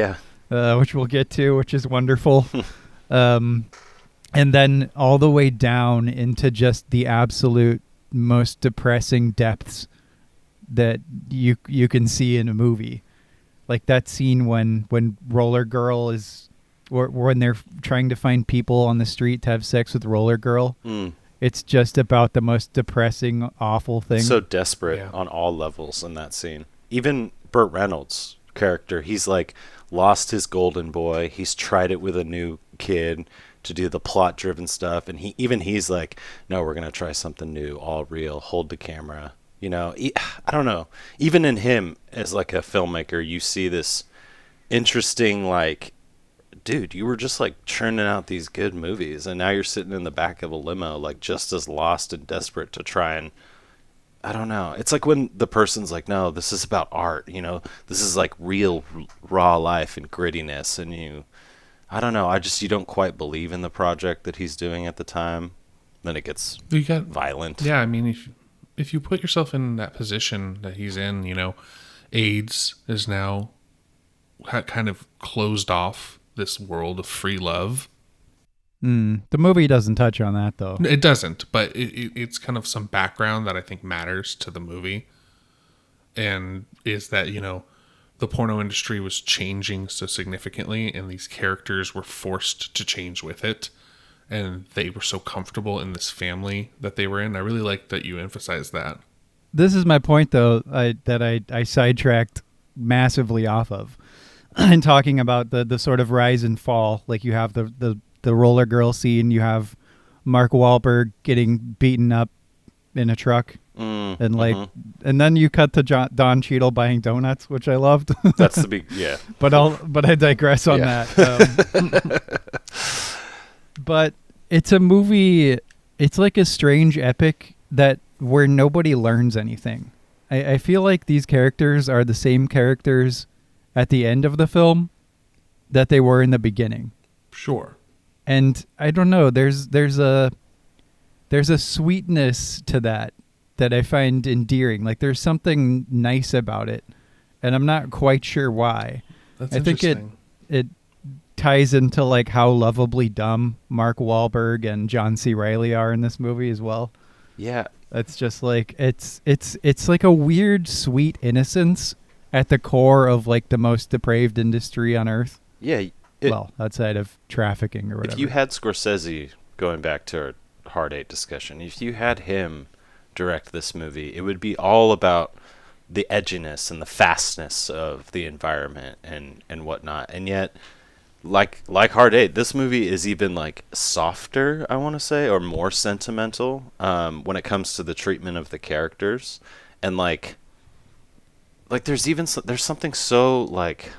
[SPEAKER 1] which we'll get to, which is wonderful. And then all the way down into just the absolute most depressing depths that you can see in a movie. Like that scene when Roller Girl is, or when they're trying to find people on the street to have sex with Roller Girl. It's just about the most depressing, awful thing.
[SPEAKER 3] So desperate on all levels in that scene. Even Burt Reynolds' character, he's like lost his golden boy. He's tried it with a new kid to do the plot-driven stuff, and he's like, no, we're gonna try something new, all real, hold the camera. You know, I don't know. Even in him as like a filmmaker, you see this interesting, like, dude, you were just like churning out these good movies, and now you're sitting in the back of a limo, like just as lost and desperate to try and, I don't know. It's like when the person's like, no, this is about art, you know, this is like real raw life and grittiness, and I don't know, you don't quite believe in the project that he's doing at the time. Then it gets violent.
[SPEAKER 2] Yeah, I mean, if you put yourself in that position that he's in, you know, AIDS is now kind of closed off this world of free love.
[SPEAKER 1] The movie doesn't touch on that, though.
[SPEAKER 2] It doesn't, but it's kind of some background that I think matters to the movie. And is that, you know, the porno industry was changing so significantly, and these characters were forced to change with it. And they were so comfortable in this family that they were in. I really like that you emphasized that. This
[SPEAKER 1] is my point, though, that I sidetracked massively off of. And talking about the sort of rise and fall. Like, you have the Roller Girl scene, you have Mark Wahlberg getting beaten up in a truck. And like, and then you cut to Don Cheadle buying donuts, which I loved.
[SPEAKER 3] That's the big, yeah.
[SPEAKER 1] But I digress on that. But it's a movie. It's like a strange epic where nobody learns anything. I feel like these characters are the same characters at the end of the film that they were in the beginning.
[SPEAKER 2] Sure. And
[SPEAKER 1] I don't know. There's a sweetness to that that I find endearing. Like there's something nice about it, and I'm not quite sure why.
[SPEAKER 2] That's
[SPEAKER 1] I think it ties into like how lovably dumb Mark Wahlberg and John C. Reilly are in this movie as well.
[SPEAKER 3] Yeah.
[SPEAKER 1] It's just like it's like a weird sweet innocence at the core of like the most depraved industry on earth.
[SPEAKER 3] Yeah.
[SPEAKER 1] Well, outside of trafficking or whatever.
[SPEAKER 3] If you had Scorsese, going back to our Hard Eight discussion, if you had him direct this movie, it would be all about the edginess and the fastness of the environment and whatnot. And yet, like Hard Eight, this movie is even like softer, I want to say, or more sentimental when it comes to the treatment of the characters. And like there's something so like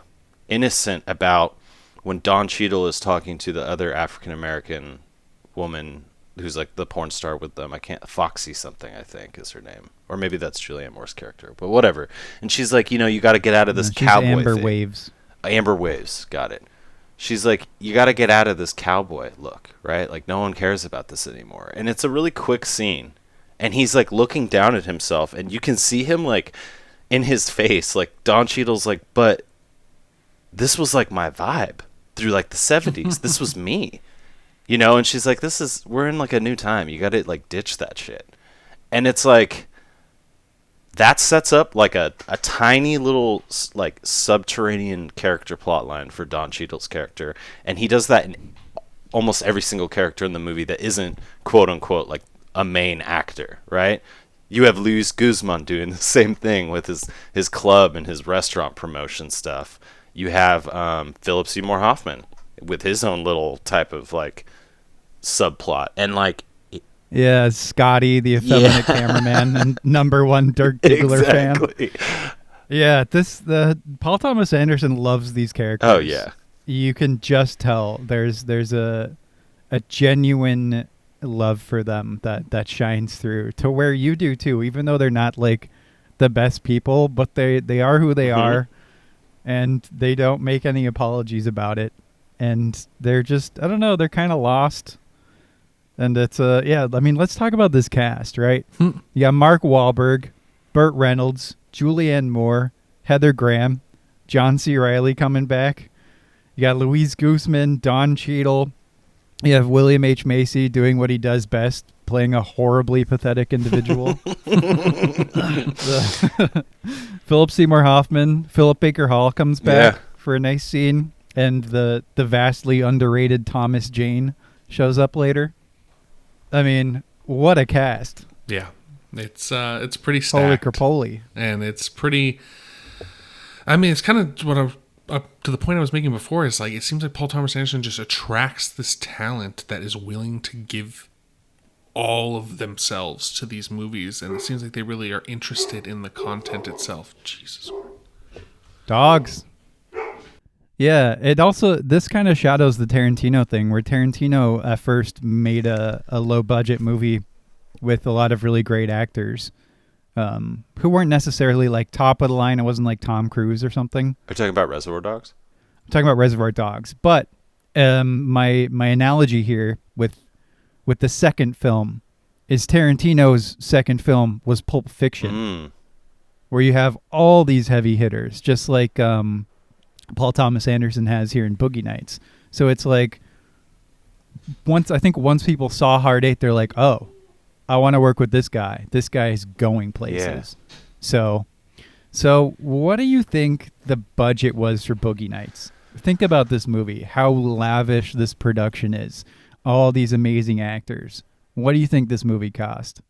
[SPEAKER 3] innocent about when Don Cheadle is talking to the other African American woman who's like the porn star with them. Foxy something, I think, is her name. Or maybe that's Julianne Moore's character, but whatever. And she's like, you got to get out of this cowboy
[SPEAKER 1] Amber
[SPEAKER 3] thing.
[SPEAKER 1] Waves.
[SPEAKER 3] Amber Waves, got it. She's like, you got to get out of this cowboy look, right? Like, no one cares about this anymore. And it's a really quick scene. And he's like looking down at himself, and you can see him like in his face, like Don Cheadle's like, but this was like my vibe through like the 70s. This was me. And she's like, we're in like a new time. You got to like ditch that shit. And it's like, that sets up like a tiny little like subterranean character plot line for Don Cheadle's character. And he does that in almost every single character in the movie that isn't quote unquote like a main actor, right? You have Luis Guzman doing the same thing with his club and his restaurant promotion stuff. You have Phillip Seymour Hoffman with his own little type of like subplot, and like
[SPEAKER 1] Scotty, the effeminate cameraman and number one Dirk Diggler fan. Yeah, the Paul Thomas Anderson loves these characters.
[SPEAKER 3] Oh yeah,
[SPEAKER 1] you can just tell there's a genuine love for them that shines through to where you do too, even though they're not like the best people, but they are who they are, and they don't make any apologies about it. And they're just, I don't know, they're kind of lost. And it's, let's talk about this cast, right? You got Mark Wahlberg, Burt Reynolds, Julianne Moore, Heather Graham, John C. Reilly coming back. You got Luis Guzman, Don Cheadle. You have William H. Macy doing what he does best, playing a horribly pathetic individual. Phillip Seymour Hoffman, Philip Baker Hall comes back for a nice scene. And the vastly underrated Thomas Jane shows up later. I mean, what a cast!
[SPEAKER 2] Yeah, it's pretty stacked.
[SPEAKER 1] Holy crapoli!
[SPEAKER 2] And it's pretty. I mean, it's kind of what up to the point I was making before. Is like it seems like Paul Thomas Anderson just attracts this talent that is willing to give all of themselves to these movies, and it seems like they really are interested in the content itself. Jesus,
[SPEAKER 1] dogs. Yeah, it also, this kind of shadows the Tarantino thing, where Tarantino at first made a low-budget movie with a lot of really great actors who weren't necessarily like top of the line. It wasn't like Tom Cruise or something.
[SPEAKER 3] Are you talking about Reservoir Dogs?
[SPEAKER 1] I'm talking about Reservoir Dogs. But my analogy here with the second film is Tarantino's second film was Pulp Fiction, where you have all these heavy hitters, just like Paul Thomas Anderson has here in Boogie Nights. So it's like once people saw Hard Eight, they're like, oh, I want to work with this guy. This guy is going places. Yeah. So what do you think the budget was for Boogie Nights? Think about this movie, how lavish this production is. All these amazing actors. What do you think this movie cost?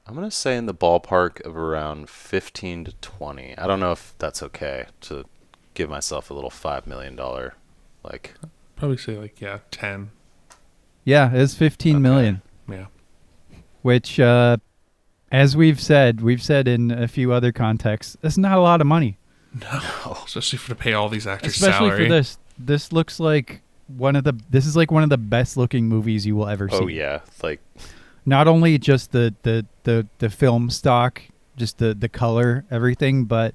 [SPEAKER 3] I'm going to say in the ballpark of around 15 to 20. I don't know if that's okay to give myself a little $5 million, like.
[SPEAKER 2] Probably say like, 10.
[SPEAKER 1] Yeah, it's 15 million.
[SPEAKER 2] Yeah.
[SPEAKER 1] Which, as we've said in a few other contexts, that's not a lot of money.
[SPEAKER 2] No, especially to pay all these actors'
[SPEAKER 1] especially
[SPEAKER 2] salary.
[SPEAKER 1] For this. This looks like this is like one of the best looking movies you will ever see.
[SPEAKER 3] Oh yeah, like
[SPEAKER 1] not only just the film stock, just the color, everything, but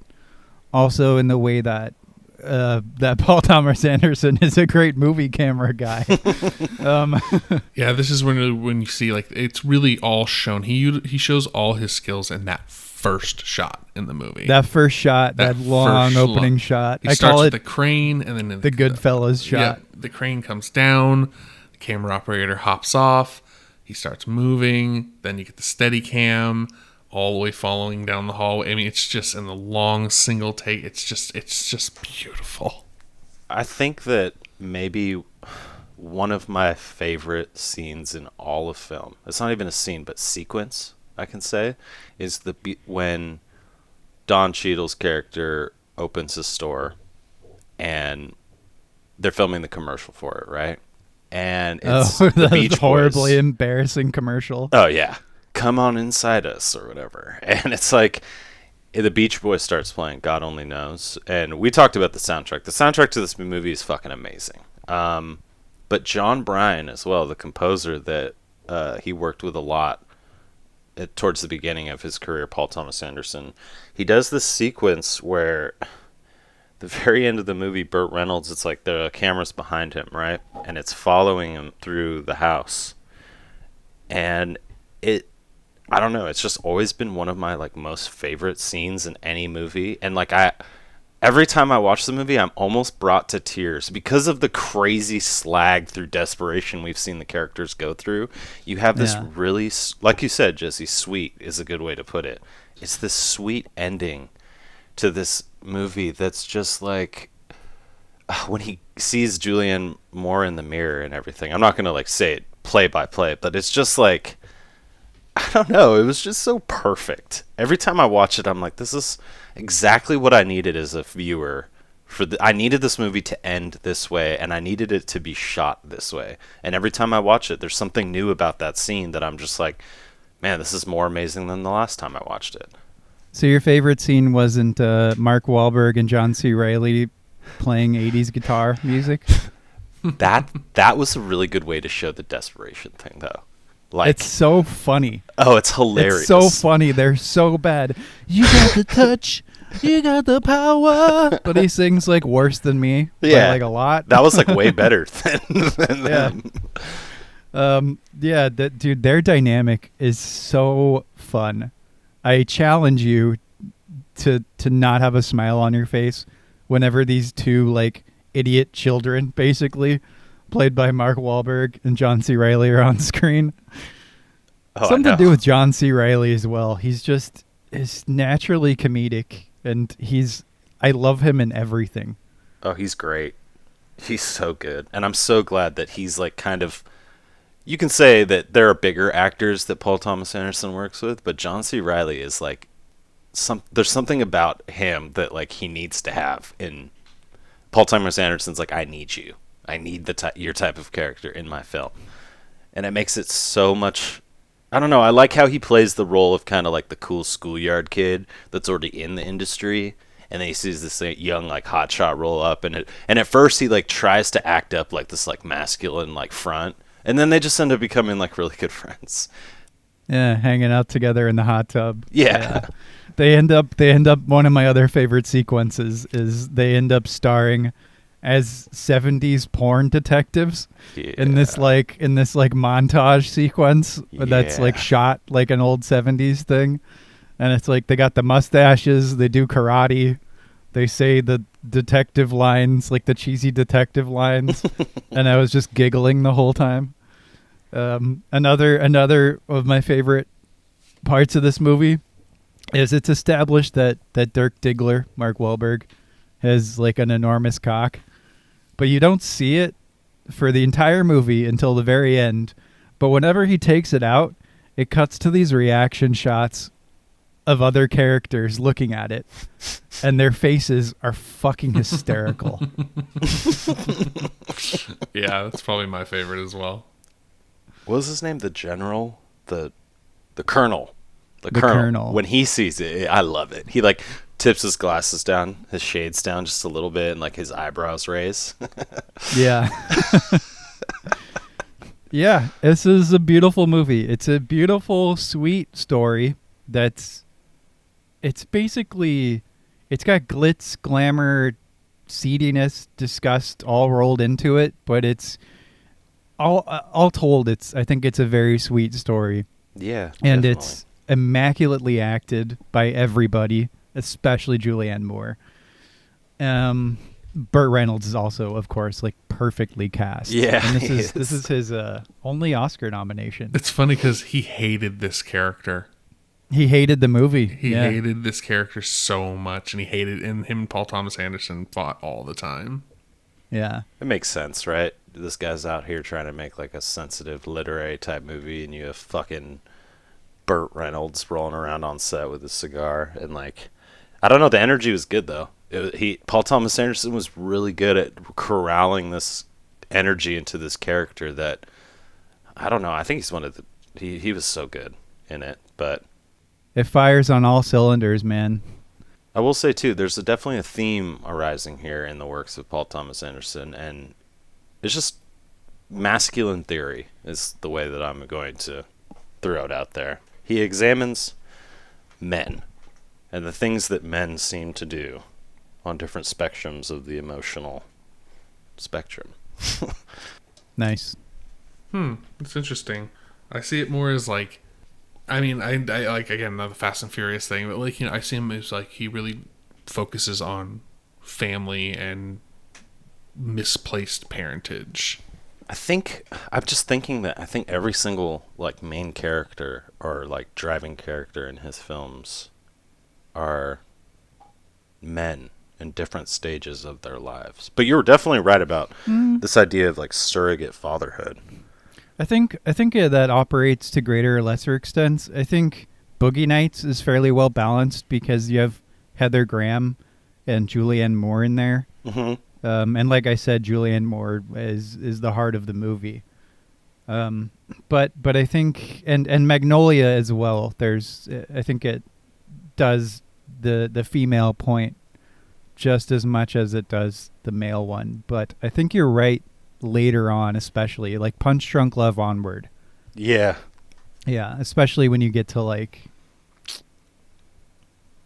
[SPEAKER 1] also in the way that that Paul Thomas Anderson is a great movie camera guy.
[SPEAKER 2] Yeah, this is when you see like it's really all shown. He shows all his skills in that first shot in the movie.
[SPEAKER 1] That first shot, that long opening shot.
[SPEAKER 2] He starts with the crane and then
[SPEAKER 1] the Goodfellas shot.
[SPEAKER 2] Yeah, the crane comes down. The camera operator hops off. He starts moving. Then you get the steady cam all the way following down the hallway. I mean, it's just in the long single take. It's just beautiful.
[SPEAKER 3] I think that maybe one of my favorite scenes in all of film, it's not even a scene, but sequence, I can say, is when Don Cheadle's character opens his store and they're filming the commercial for it, right? And it's the Beach Boys.
[SPEAKER 1] Horribly embarrassing commercial.
[SPEAKER 3] Oh, yeah. Come on inside us or whatever. And it's like the Beach Boys starts playing God Only Knows. And we talked about the soundtrack. The soundtrack to this movie is fucking amazing. But John Bryan as well, the composer that he worked with a lot towards the beginning of his career, Paul Thomas Anderson, he does this sequence where the very end of the movie, Burt Reynolds, it's like the camera's behind him, right? And it's following him through the house. And I don't know, it's just always been one of my like most favorite scenes in any movie. And like every time I watch the movie, I'm almost brought to tears because of the crazy slag through desperation we've seen the characters go through. You have this really, like you said, Jesse, sweet is a good way to put it. It's this sweet ending to this movie that's just like when he sees Julianne Moore in the mirror and everything. I'm not going to like say it play by play, but it's just like, I don't know. It was just so perfect. Every time I watch it, I'm like, this is exactly what I needed as a viewer. I needed this movie to end this way, and I needed it to be shot this way. And every time I watch it, there's something new about that scene that I'm just like, man, this is more amazing than the last time I watched it.
[SPEAKER 1] So your favorite scene wasn't Mark Wahlberg and John C. Reilly playing 80s guitar music?
[SPEAKER 3] That was a really good way to show the desperation thing, though. Like,
[SPEAKER 1] it's so funny.
[SPEAKER 3] Oh, it's hilarious.
[SPEAKER 1] It's so funny. They're so bad. You got the touch. You got the power. But he sings like worse than me.
[SPEAKER 3] Yeah.
[SPEAKER 1] Like a lot.
[SPEAKER 3] That was like way better than them.
[SPEAKER 1] Yeah, dude, their dynamic is so fun. I challenge you to not have a smile on your face whenever these two like idiot children, basically, played by Mark Wahlberg and John C. Reilly, are on screen. Something to do with John C. Reilly as well. He's naturally comedic, and I love him in everything.
[SPEAKER 3] Oh, he's great. He's so good. And I'm so glad that he's like kind of, you can say that there are bigger actors that Paul Thomas Anderson works with, but John C. Reilly is like, there's something about him that like he needs to have. In Paul Thomas Anderson's like, I need you. I need your type of character in my film. And it makes it so much, I don't know, I like how he plays the role of kind of like the cool schoolyard kid that's already in the industry. And then he sees this young like hotshot roll up, and at first he like tries to act up like this like masculine like front, and then they just end up becoming like really good friends.
[SPEAKER 1] Yeah, hanging out together in the hot tub.
[SPEAKER 3] Yeah.
[SPEAKER 1] They end up one of my other favorite sequences is they end up starring as 70s porn detectives in this montage sequence that's like shot like an old 70s thing. And it's like they got the mustaches, they do karate, they say the detective lines, like the cheesy detective lines, and I was just giggling the whole time. Another of my favorite parts of this movie is it's established that Dirk Diggler, Mark Wahlberg, has like an enormous cock, but you don't see it for the entire movie until the very end. But whenever he takes it out, it cuts to these reaction shots of other characters looking at it, and their faces are fucking hysterical.
[SPEAKER 2] Yeah, that's probably my favorite as well.
[SPEAKER 3] What was his name? The general? The colonel. The
[SPEAKER 1] colonel.
[SPEAKER 3] Colonel. When he sees it, I love it. He like tips his glasses down, his shades down just a little bit, and like his eyebrows raise.
[SPEAKER 1] Yeah. Yeah, this is a beautiful movie. It's a beautiful, sweet story it's basically, it's got glitz, glamour, seediness, disgust all rolled into it, but it's all told. I think it's a very sweet story.
[SPEAKER 3] Yeah,
[SPEAKER 1] and
[SPEAKER 3] definitely.
[SPEAKER 1] it's immaculately acted by everybody, especially Julianne Moore. Burt Reynolds is also, of course, like perfectly cast.
[SPEAKER 3] Yeah,
[SPEAKER 1] and
[SPEAKER 3] he
[SPEAKER 1] this
[SPEAKER 3] is.
[SPEAKER 1] is his only Oscar nomination.
[SPEAKER 2] It's funny because he hated this character.
[SPEAKER 1] He hated the movie.
[SPEAKER 2] He hated this character so much, and him and Paul Thomas Anderson fought all the time.
[SPEAKER 1] Yeah.
[SPEAKER 3] It makes sense, right? This guy's out here trying to make like a sensitive literary type movie, and you have fucking Burt Reynolds rolling around on set with a cigar, and like, I don't know, the energy was good though. Paul Thomas Anderson was really good at corralling this energy into this character that, I don't know, I think he's one of the, he was so good in it. But
[SPEAKER 1] It fires on all cylinders, man.
[SPEAKER 3] I will say too, there's definitely a theme arising here in the works of Paul Thomas Anderson, and it's just masculine theory is the way that I'm going to throw it out there. He examines men and the things that men seem to do on different spectrums of the emotional spectrum.
[SPEAKER 1] Nice.
[SPEAKER 2] It's interesting. I see it more as like, I mean, I like, again, not the Fast and Furious thing, but like, you know, I see him as like he really focuses on family and misplaced parentage.
[SPEAKER 3] I'm just thinking that I think every single like main character or like driving character in his films are men in different stages of their lives. But you were definitely right about this idea of like surrogate fatherhood.
[SPEAKER 1] I think that operates to greater or lesser extents. I think Boogie Nights is fairly well balanced because you have Heather Graham and Julianne Moore in there.
[SPEAKER 3] Mm-hmm.
[SPEAKER 1] And like I said, Julianne Moore is the heart of the movie. But I think and Magnolia as well. I think it does the female point just as much as it does the male one. But I think you're right later on, especially like Punch Drunk Love onward.
[SPEAKER 3] Yeah.
[SPEAKER 1] Yeah, especially when you get to like,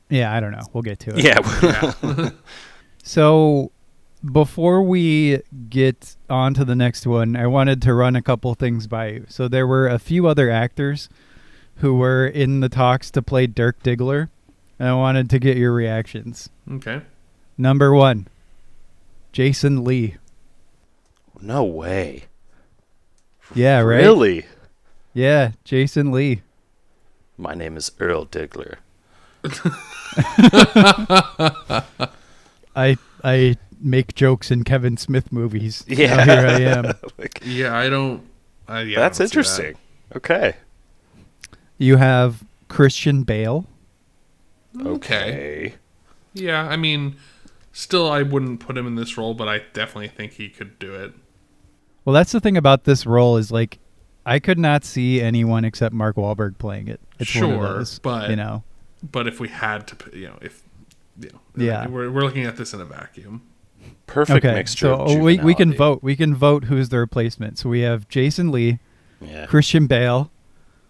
[SPEAKER 1] yeah, I don't know. We'll get to it.
[SPEAKER 3] Yeah.
[SPEAKER 1] So before we get on to the next one, I wanted to run a couple things by you. So there were a few other actors who were in the talks to play Dirk Diggler, and I wanted to get your reactions.
[SPEAKER 2] Okay.
[SPEAKER 1] Number 1, Jason Lee.
[SPEAKER 3] No way.
[SPEAKER 1] Yeah, right?
[SPEAKER 3] Really?
[SPEAKER 1] Yeah, Jason Lee.
[SPEAKER 3] My name is Earl Diggler.
[SPEAKER 1] I make jokes in Kevin Smith movies.
[SPEAKER 3] Yeah.
[SPEAKER 1] Now here I am.
[SPEAKER 2] Yeah, I don't.
[SPEAKER 3] That's
[SPEAKER 2] I don't see
[SPEAKER 3] interesting. Okay.
[SPEAKER 1] You have Christian Bale.
[SPEAKER 2] that. Okay. Yeah, I mean, still, I wouldn't put him in this role, but I definitely think he could do it.
[SPEAKER 1] Well, that's the thing about this role is like, I could not see anyone except Mark Wahlberg playing it. It's one of
[SPEAKER 2] Sure,
[SPEAKER 1] those,
[SPEAKER 2] but
[SPEAKER 1] you know,
[SPEAKER 2] but if we had to,
[SPEAKER 1] Yeah.
[SPEAKER 2] we're looking at this in a vacuum.
[SPEAKER 3] Perfect
[SPEAKER 1] okay.
[SPEAKER 3] mixture
[SPEAKER 1] So
[SPEAKER 3] of
[SPEAKER 1] we can
[SPEAKER 3] juvenility.
[SPEAKER 1] vote. We can vote who's the replacement. So we have Jason Lee,
[SPEAKER 3] Yeah.
[SPEAKER 1] Christian Bale,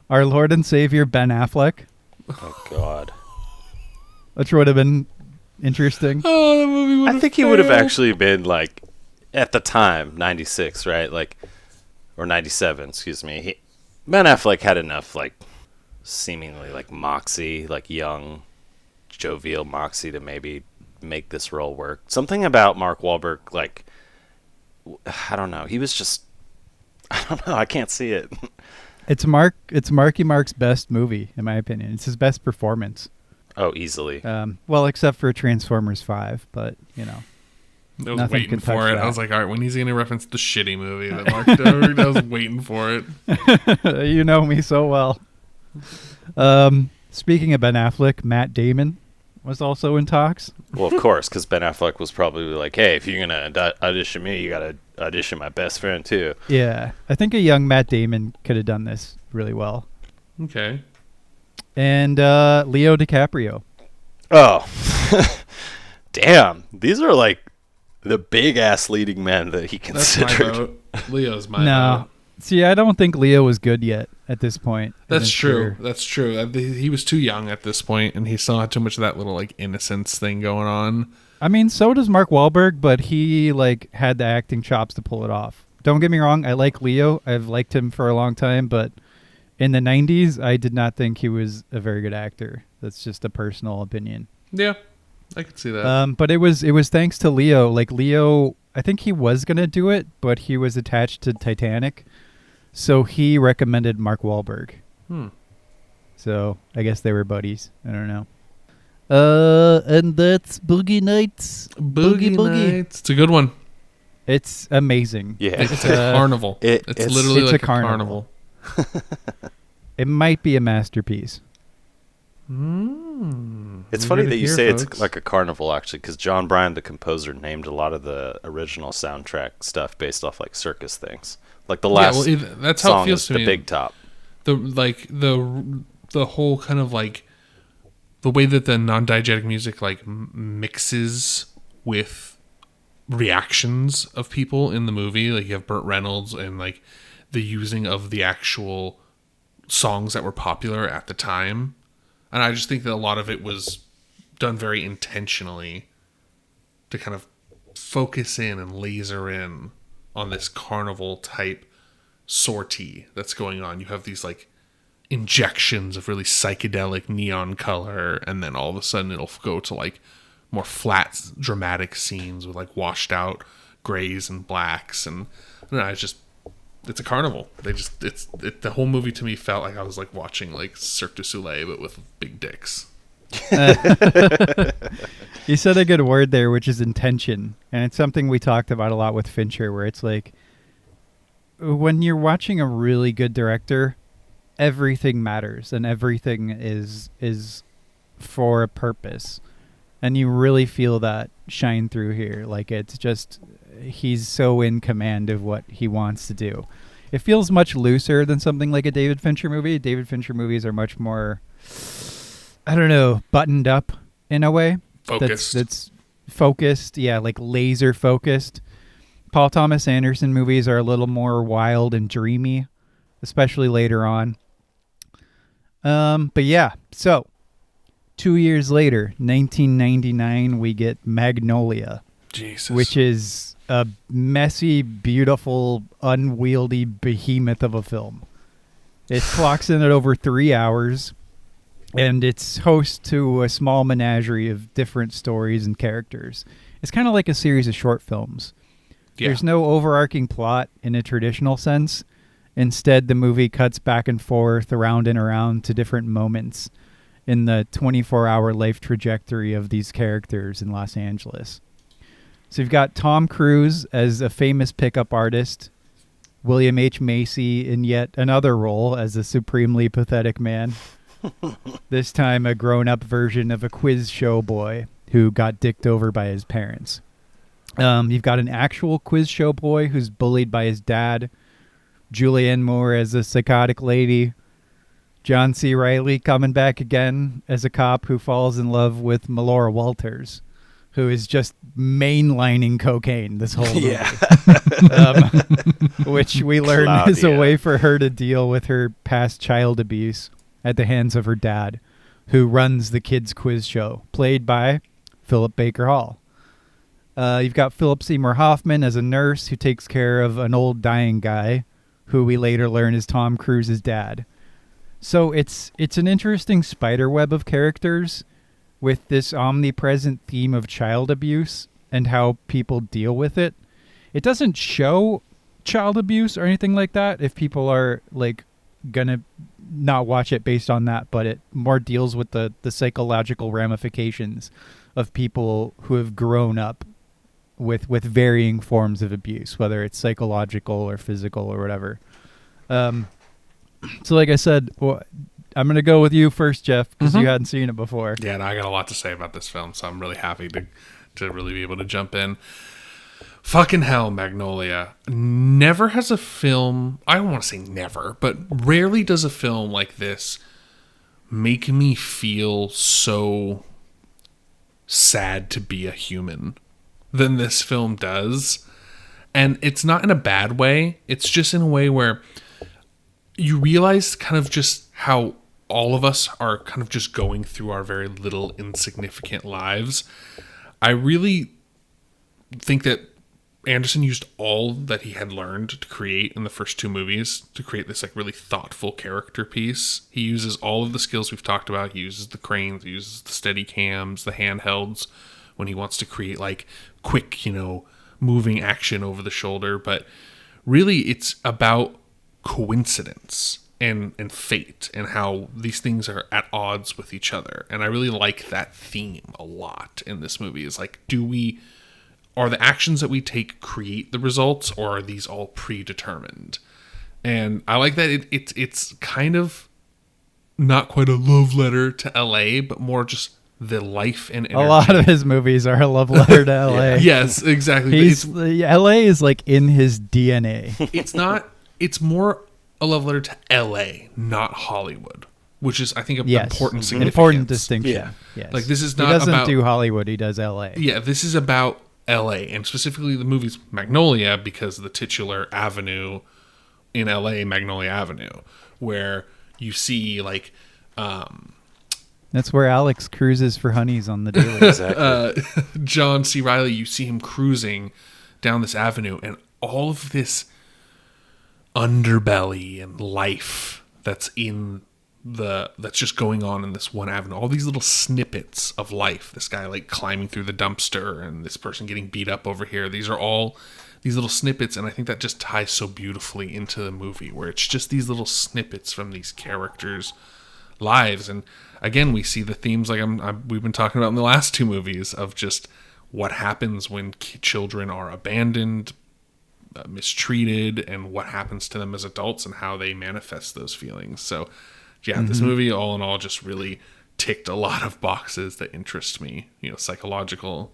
[SPEAKER 1] our Lord and Savior Ben Affleck,
[SPEAKER 3] Oh, God.
[SPEAKER 1] which would have been interesting.
[SPEAKER 2] Oh, that movie
[SPEAKER 3] I think he would have actually been like, at the time, 96, right? Like, or 97, excuse me. Ben Affleck had enough, like, seemingly like moxie, like young, jovial moxie to maybe make this role work. Something about Mark Wahlberg, like, I don't know. He was just, I don't know. I can't see it.
[SPEAKER 1] It's Marky Mark's best movie, in my opinion. It's his best performance.
[SPEAKER 3] Oh, easily.
[SPEAKER 1] Well, except for Transformers 5, but you know.
[SPEAKER 2] I was
[SPEAKER 1] Nothing
[SPEAKER 2] waiting
[SPEAKER 1] can
[SPEAKER 2] for
[SPEAKER 1] touch
[SPEAKER 2] it.
[SPEAKER 1] that.
[SPEAKER 2] I was like, all right, when he's going to reference the shitty movie that Mark did, I was waiting for it.
[SPEAKER 1] You know me so well. Speaking of Ben Affleck, Matt Damon was also in talks.
[SPEAKER 3] Well, of course, because Ben Affleck was probably like, hey, if you're going to audition me, you got to audition my best friend, too.
[SPEAKER 1] Yeah, I think a young Matt Damon could have done this really well.
[SPEAKER 2] Okay.
[SPEAKER 1] And Leo DiCaprio.
[SPEAKER 3] Oh, damn. These are like the big ass leading men that he
[SPEAKER 2] That's my
[SPEAKER 3] considered.
[SPEAKER 2] vote. Leo's my
[SPEAKER 1] No,
[SPEAKER 2] vote.
[SPEAKER 1] See, I don't think Leo was good yet at this point.
[SPEAKER 2] That's true. That's true. He was too young at this point, and he still had too much of that little like innocence thing going on.
[SPEAKER 1] I mean, so does Mark Wahlberg, but he like had the acting chops to pull it off. Don't get me wrong, I like Leo. I've liked him for a long time, but in the 90s, I did not think he was a very good actor. That's just a personal opinion.
[SPEAKER 2] Yeah, I could see that.
[SPEAKER 1] But it was thanks to Leo. Like Leo, I think he was gonna do it, but he was attached to Titanic, so he recommended Mark Wahlberg. So I guess they were buddies. I don't know. And that's Boogie Nights.
[SPEAKER 2] Boogie Nights. It's a good one.
[SPEAKER 1] It's amazing.
[SPEAKER 3] Yeah,
[SPEAKER 2] It's a carnival. It's literally like a carnival.
[SPEAKER 1] It might be a masterpiece.
[SPEAKER 3] It's funny that you say it's like a carnival, actually, because John Bryan, the composer, named a lot of the original soundtrack stuff based off like circus things. Like the last
[SPEAKER 2] that's how
[SPEAKER 3] song
[SPEAKER 2] it feels
[SPEAKER 3] is
[SPEAKER 2] to
[SPEAKER 3] the
[SPEAKER 2] me.
[SPEAKER 3] Big Top.
[SPEAKER 2] The whole kind of like the way that the non-diegetic music like mixes with reactions of people in the movie. Like you have Burt Reynolds and like the using of the actual songs that were popular at the time. And I just think that a lot of it was done very intentionally to kind of focus in and laser in on this carnival type sortie that's going on. You have these like injections of really psychedelic neon color, and then all of a sudden it'll go to like more flat dramatic scenes with like washed out grays and blacks, and I don't know, it's a carnival. The whole movie to me felt like I was like watching like Cirque du Soleil but with big dicks.
[SPEAKER 1] You said a good word there, which is intention, and it's something we talked about a lot with Fincher, where it's like when you're watching a really good director, everything matters and everything is for a purpose, and you really feel that shine through here. Like it's just he's so in command of what he wants to do. It feels much looser than something like a David Fincher movie. David Fincher movies are much more, I don't know, buttoned up in a way.
[SPEAKER 2] Focused.
[SPEAKER 1] That's focused, yeah, like laser focused. Paul Thomas Anderson movies are a little more wild and dreamy, especially later on. But yeah, so 2 years later, 1999, we get Magnolia.
[SPEAKER 2] Jesus.
[SPEAKER 1] Which is a messy, beautiful, unwieldy behemoth of a film. It clocks in at over 3 hours, and it's host to a small menagerie of different stories and characters. It's kind of like a series of short films. Yeah. There's no overarching plot in a traditional sense. Instead, the movie cuts back and forth, around and around to different moments in the 24-hour life trajectory of these characters in Los Angeles. So you've got Tom Cruise as a famous pickup artist, William H. Macy in yet another role as a supremely pathetic man, this time a grown-up version of a quiz show boy who got dicked over by his parents. You've got an actual quiz show boy who's bullied by his dad, Julianne Moore as a psychotic lady, John C. Reilly coming back again as a cop who falls in love with Melora Walters, who is just mainlining cocaine this whole movie. Yeah. Which we learn is a way for her to deal with her past child abuse at the hands of her dad, who runs the kids' quiz show, played by Philip Baker Hall. You've got Philip Seymour Hoffman as a nurse who takes care of an old dying guy, who we later learn is Tom Cruise's dad. So it's an interesting spiderweb of characters with this omnipresent theme of child abuse and how people deal with it. It doesn't show child abuse or anything like that if people are like gonna not watch it based on that, but it more deals with the psychological ramifications of people who have grown up with varying forms of abuse, whether it's psychological or physical or whatever. So like I said, I'm going to go with you first, Jeff, because you hadn't seen it before.
[SPEAKER 2] Yeah, and I got a lot to say about this film, so I'm really happy to really be able to jump in. Fucking hell, Magnolia. Never has a film, I don't want to say never, but rarely does a film like this make me feel so sad to be a human than this film does. And it's not in a bad way. It's just in a way where you realize kind of just how all of us are kind of just going through our very little insignificant lives. I really think that Anderson used all that he had learned to create in the first two movies to create this like really thoughtful character piece. He uses all of the skills we've talked about. He uses the cranes, he uses the steady cams, the handhelds when he wants to create like quick, moving action over the shoulder. But really it's about coincidence and fate and how these things are at odds with each other. And I really like that theme a lot in this movie. Is like, are the actions that we take create the results, or are these all predetermined? And I like that it's kind of not quite a love letter to LA, but more just the life and energy.
[SPEAKER 1] A lot of his movies are a love letter to LA.
[SPEAKER 2] Yes, exactly.
[SPEAKER 1] LA is like in his DNA.
[SPEAKER 2] It's more a love letter to LA, not Hollywood, which is, I think, an important significance.
[SPEAKER 1] Important distinction.
[SPEAKER 3] Yeah.
[SPEAKER 1] Yes.
[SPEAKER 2] Like, this is not
[SPEAKER 1] he doesn't
[SPEAKER 2] about,
[SPEAKER 1] do Hollywood, he does LA.
[SPEAKER 2] Yeah, this is about LA, and specifically the movie's Magnolia, because the titular avenue in LA, Magnolia Avenue, where you see like
[SPEAKER 1] that's where Alex cruises for honeys on the daily.
[SPEAKER 3] Exactly.
[SPEAKER 2] John C. Reilly, you see him cruising down this avenue, and all of this underbelly and life that's just going on in this one avenue. All these little snippets of life. This guy like climbing through the dumpster, and this person getting beat up over here. These are all these little snippets, and I think that just ties so beautifully into the movie, where it's just these little snippets from these characters' lives. And again, we see the themes like we've been talking about in the last two movies of just what happens when children are abandoned, mistreated, and what happens to them as adults and how they manifest those feelings. So yeah, this movie all in all just really ticked a lot of boxes that interest me, psychological.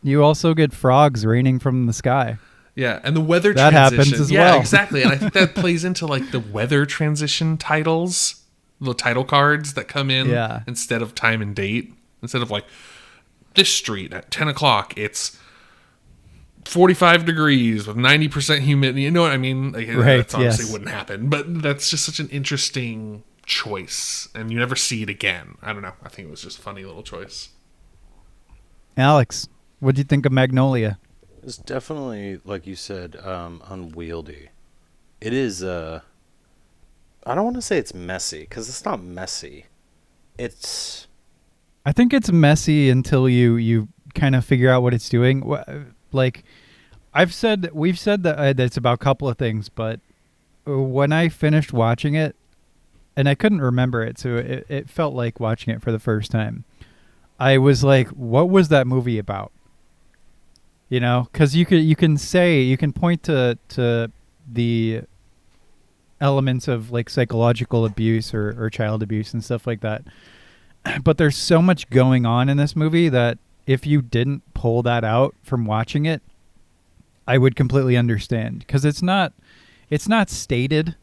[SPEAKER 1] You also get frogs raining from the sky.
[SPEAKER 2] Yeah, and the weather
[SPEAKER 1] that
[SPEAKER 2] transition.
[SPEAKER 1] happens as well.
[SPEAKER 2] Yeah, exactly. And I think that plays into like the weather transition titles, the title cards that come in instead of time and date. Instead of like this street at 10 o'clock, it's 45 degrees with 90% humidity. You know what I mean? Like,
[SPEAKER 1] right,
[SPEAKER 2] that's obviously wouldn't happen, but that's just such an interesting choice, and you never see it again. I don't know. I think it was just a funny little choice.
[SPEAKER 1] Alex, what do you think of Magnolia?
[SPEAKER 3] It's definitely, like you said, unwieldy. It is, I don't want to say it's messy, because it's not messy.
[SPEAKER 1] I think it's messy until you kind of figure out what it's doing. Like, we've said that it's about a couple of things, but when I finished watching it, and I couldn't remember it, so it felt like watching it for the first time, I was like, what was that movie about? Because you can point to the elements of like psychological abuse or child abuse and stuff like that, but there's so much going on in this movie that if you didn't pull that out from watching it, I would completely understand, because it's not stated,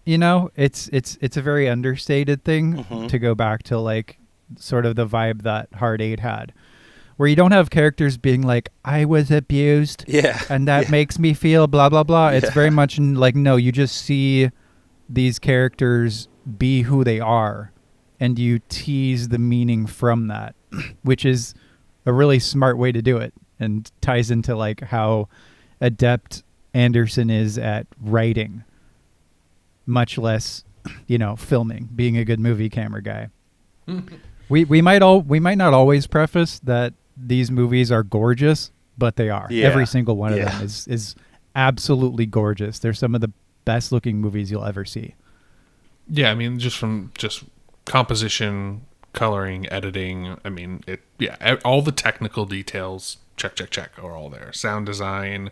[SPEAKER 1] it's a very understated thing, to go back to like sort of the vibe that Hard Eight had, where you don't have characters being like, I was abused, and that makes me feel blah, blah, blah. It's very much like, no, you just see these characters be who they are, and you tease the meaning from that, which is a really smart way to do it, and ties into like how adept Anderson is at writing, much less, filming, being a good movie camera guy. We might not always preface that these movies are gorgeous, but they are. Yeah. Every single one of them is absolutely gorgeous. They're some of the best looking movies you'll ever see.
[SPEAKER 2] Yeah, I mean, just from composition, coloring, editing, I mean, all the technical details, check, are all there. Sound design.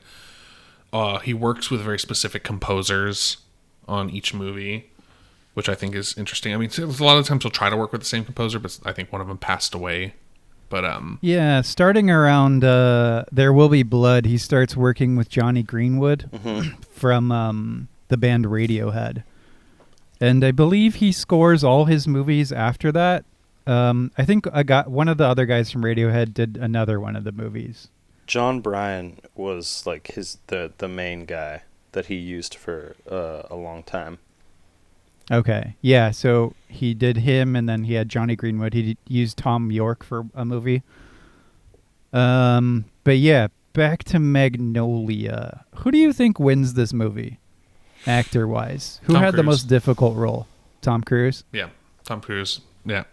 [SPEAKER 2] He works with very specific composers on each movie, which I think is interesting. I mean, a lot of times he'll try to work with the same composer, but I think one of them passed away. But
[SPEAKER 1] starting around There Will Be Blood, he starts working with Johnny Greenwood from the band Radiohead. And I believe he scores all his movies after that. I think one of the other guys from Radiohead did another one of the movies.
[SPEAKER 3] John Bryan was like the main guy that he used for a long time.
[SPEAKER 1] Okay. Yeah, so he did him, and then he had Johnny Greenwood. He used Tom York for a movie. But yeah, back to Magnolia. Who do you think wins this movie, actor-wise? Who
[SPEAKER 2] Tom
[SPEAKER 1] had the
[SPEAKER 2] Cruise.
[SPEAKER 1] most difficult role? Tom Cruise?
[SPEAKER 2] Yeah, Tom Cruise. Yeah,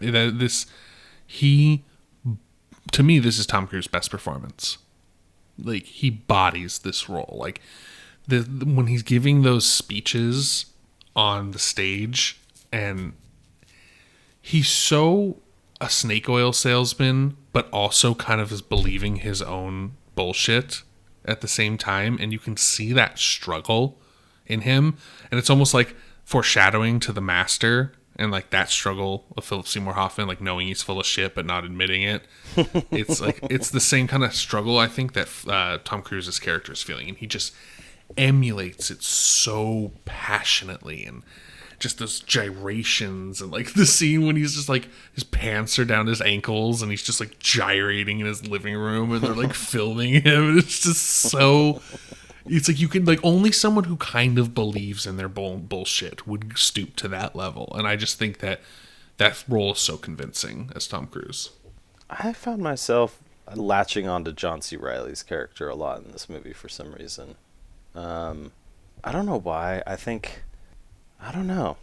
[SPEAKER 2] to me, this is Tom Cruise's best performance. Like, he bodies this role. Like, when he's giving those speeches on the stage, and he's so a snake oil salesman, but also kind of is believing his own bullshit at the same time, and you can see that struggle in him, and it's almost like foreshadowing to the master, and like that struggle of Philip Seymour Hoffman, like knowing he's full of shit but not admitting it. It's like it's the same kind of struggle I think that Tom Cruise's character is feeling, and he just emulates it so passionately, and just those gyrations, and like the scene when he's just like his pants are down his ankles and he's just like gyrating in his living room, and they're like filming him, and it's just so, it's like you can, like, only someone who kind of believes in their bullshit would stoop to that level, and I just think that role is so convincing as Tom Cruise.
[SPEAKER 3] I found myself latching on to John C. Reilly's character a lot in this movie for some reason. I don't know why. I don't know.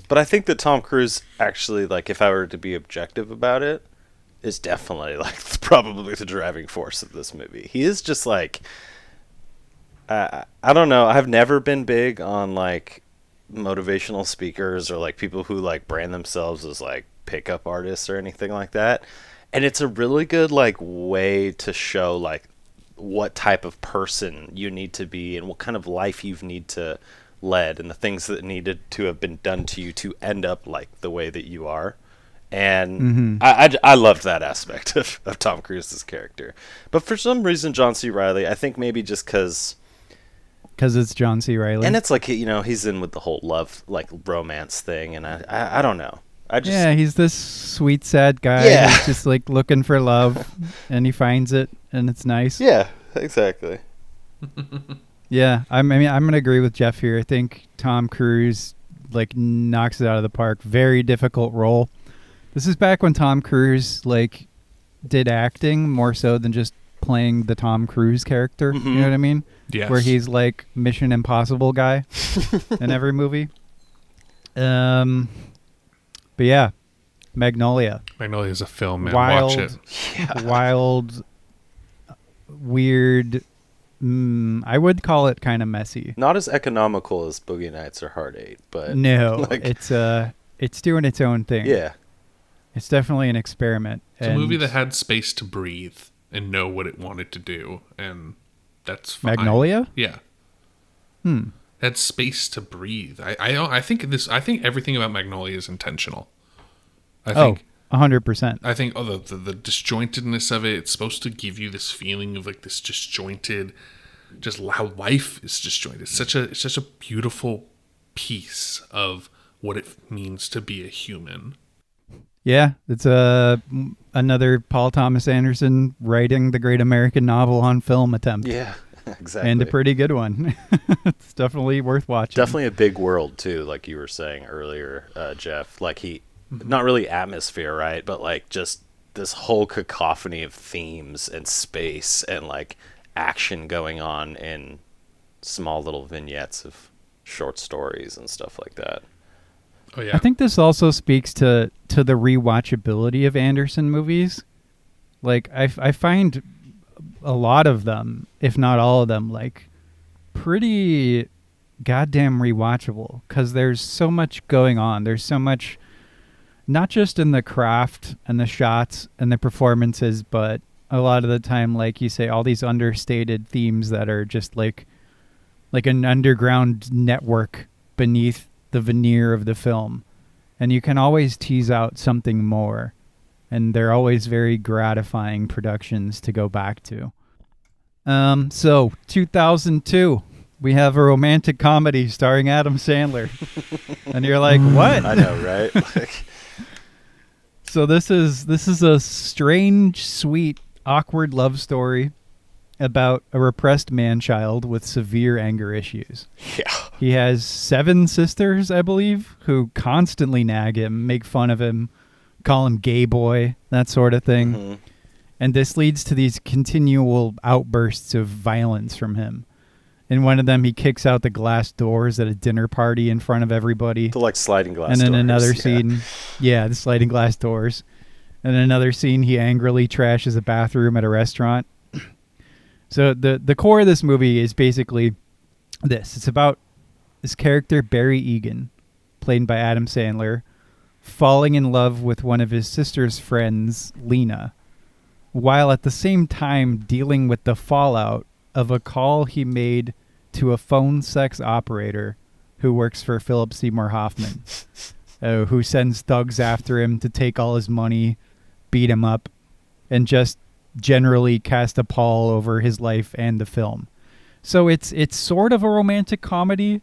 [SPEAKER 3] But I think that Tom Cruise actually, like, if I were to be objective about it, is definitely, like, probably the driving force of this movie. He is just, like, I don't know. I've never been big on, like, motivational speakers or, like, people who, like, brand themselves as, like, pickup artists or anything like that. And it's a really good, like, way to show, like, what type of person you need to be and what kind of life you need to lead and the things that needed to have been done to you to end up like the way that you are. And I loved that aspect of Tom Cruise's character. But for some reason, John C. Reilly, I think maybe just because
[SPEAKER 1] it's John C. Reilly.
[SPEAKER 3] And it's like, you know, he's in with the whole love, like, romance thing. And I don't know.
[SPEAKER 1] Yeah, he's this sweet, sad guy who's just like looking for love, and he finds it, and it's nice.
[SPEAKER 3] Yeah, exactly.
[SPEAKER 1] Yeah, I'm gonna agree with Jeff here. I think Tom Cruise like knocks it out of the park. Very difficult role. This is back when Tom Cruise like did acting more so than just playing the Tom Cruise character.
[SPEAKER 3] Mm-hmm.
[SPEAKER 1] You know what I mean?
[SPEAKER 2] Yes.
[SPEAKER 1] Where he's like Mission Impossible guy in every movie. But yeah, Magnolia.
[SPEAKER 2] Magnolia is a film, man.
[SPEAKER 1] Wild,
[SPEAKER 2] Watch it.
[SPEAKER 3] Yeah.
[SPEAKER 1] wild, weird. I would call it kind of messy.
[SPEAKER 3] Not as economical as Boogie Nights or Hard 8, but
[SPEAKER 1] No,
[SPEAKER 3] like,
[SPEAKER 1] it's doing its own thing.
[SPEAKER 3] yeah.
[SPEAKER 1] It's definitely an experiment.
[SPEAKER 2] It's a movie that had space to breathe and know what it wanted to do, and that's fine.
[SPEAKER 1] Magnolia?
[SPEAKER 2] Yeah. Had space to breathe. I think everything about Magnolia is intentional. I think
[SPEAKER 1] 100%.
[SPEAKER 2] I think the disjointedness of it, it's supposed to give you this feeling of like this disjointed, just how life is disjointed. It's such a beautiful piece of what it means to be a human.
[SPEAKER 1] Yeah, it's another Paul Thomas Anderson writing the great American novel on film attempt.
[SPEAKER 3] Yeah, exactly.
[SPEAKER 1] And a pretty good one. It's definitely worth watching.
[SPEAKER 3] Definitely a big world, too, like you were saying earlier, Jeff. Like, not really atmosphere, right? But, like, just this whole cacophony of themes and space and, like, action going on in small little vignettes of short stories and stuff like that.
[SPEAKER 2] Oh yeah.
[SPEAKER 1] I think this also speaks to the rewatchability of Anderson movies. Like, I find a lot of them, if not all of them, like, pretty goddamn rewatchable because there's so much going on. There's so much, not just in the craft and the shots and the performances, but a lot of the time, like you say, all these understated themes that are just like an underground network beneath the veneer of the film. And you can always tease out something more. And they're always very gratifying productions to go back to. So, 2002, we have a romantic comedy starring Adam Sandler. And you're like, what?
[SPEAKER 3] I know, right?
[SPEAKER 1] So this is a strange, sweet, awkward love story about a repressed man-child with severe anger issues.
[SPEAKER 3] Yeah.
[SPEAKER 1] He has 7 sisters, I believe, who constantly nag him, make fun of him, call him gay boy, that sort of thing.
[SPEAKER 3] Mm-hmm.
[SPEAKER 1] And this leads to these continual outbursts of violence from him. In one of them, he kicks out the glass doors at a dinner party in front of everybody.
[SPEAKER 3] The like sliding glass
[SPEAKER 1] And then
[SPEAKER 3] doors.
[SPEAKER 1] another
[SPEAKER 3] Yeah.
[SPEAKER 1] scene, the sliding glass doors. And another scene, he angrily trashes a bathroom at a restaurant. So the core of this movie is basically this. It's about this character, Barry Egan, played by Adam Sandler, falling in love with one of his sister's friends, Lena, while at the same time dealing with the fallout of a call he made to a phone sex operator who works for Phillip Seymour Hoffman, who sends thugs after him to take all his money, beat him up, and just generally cast a pall over his life and the film. So it's sort of a romantic comedy,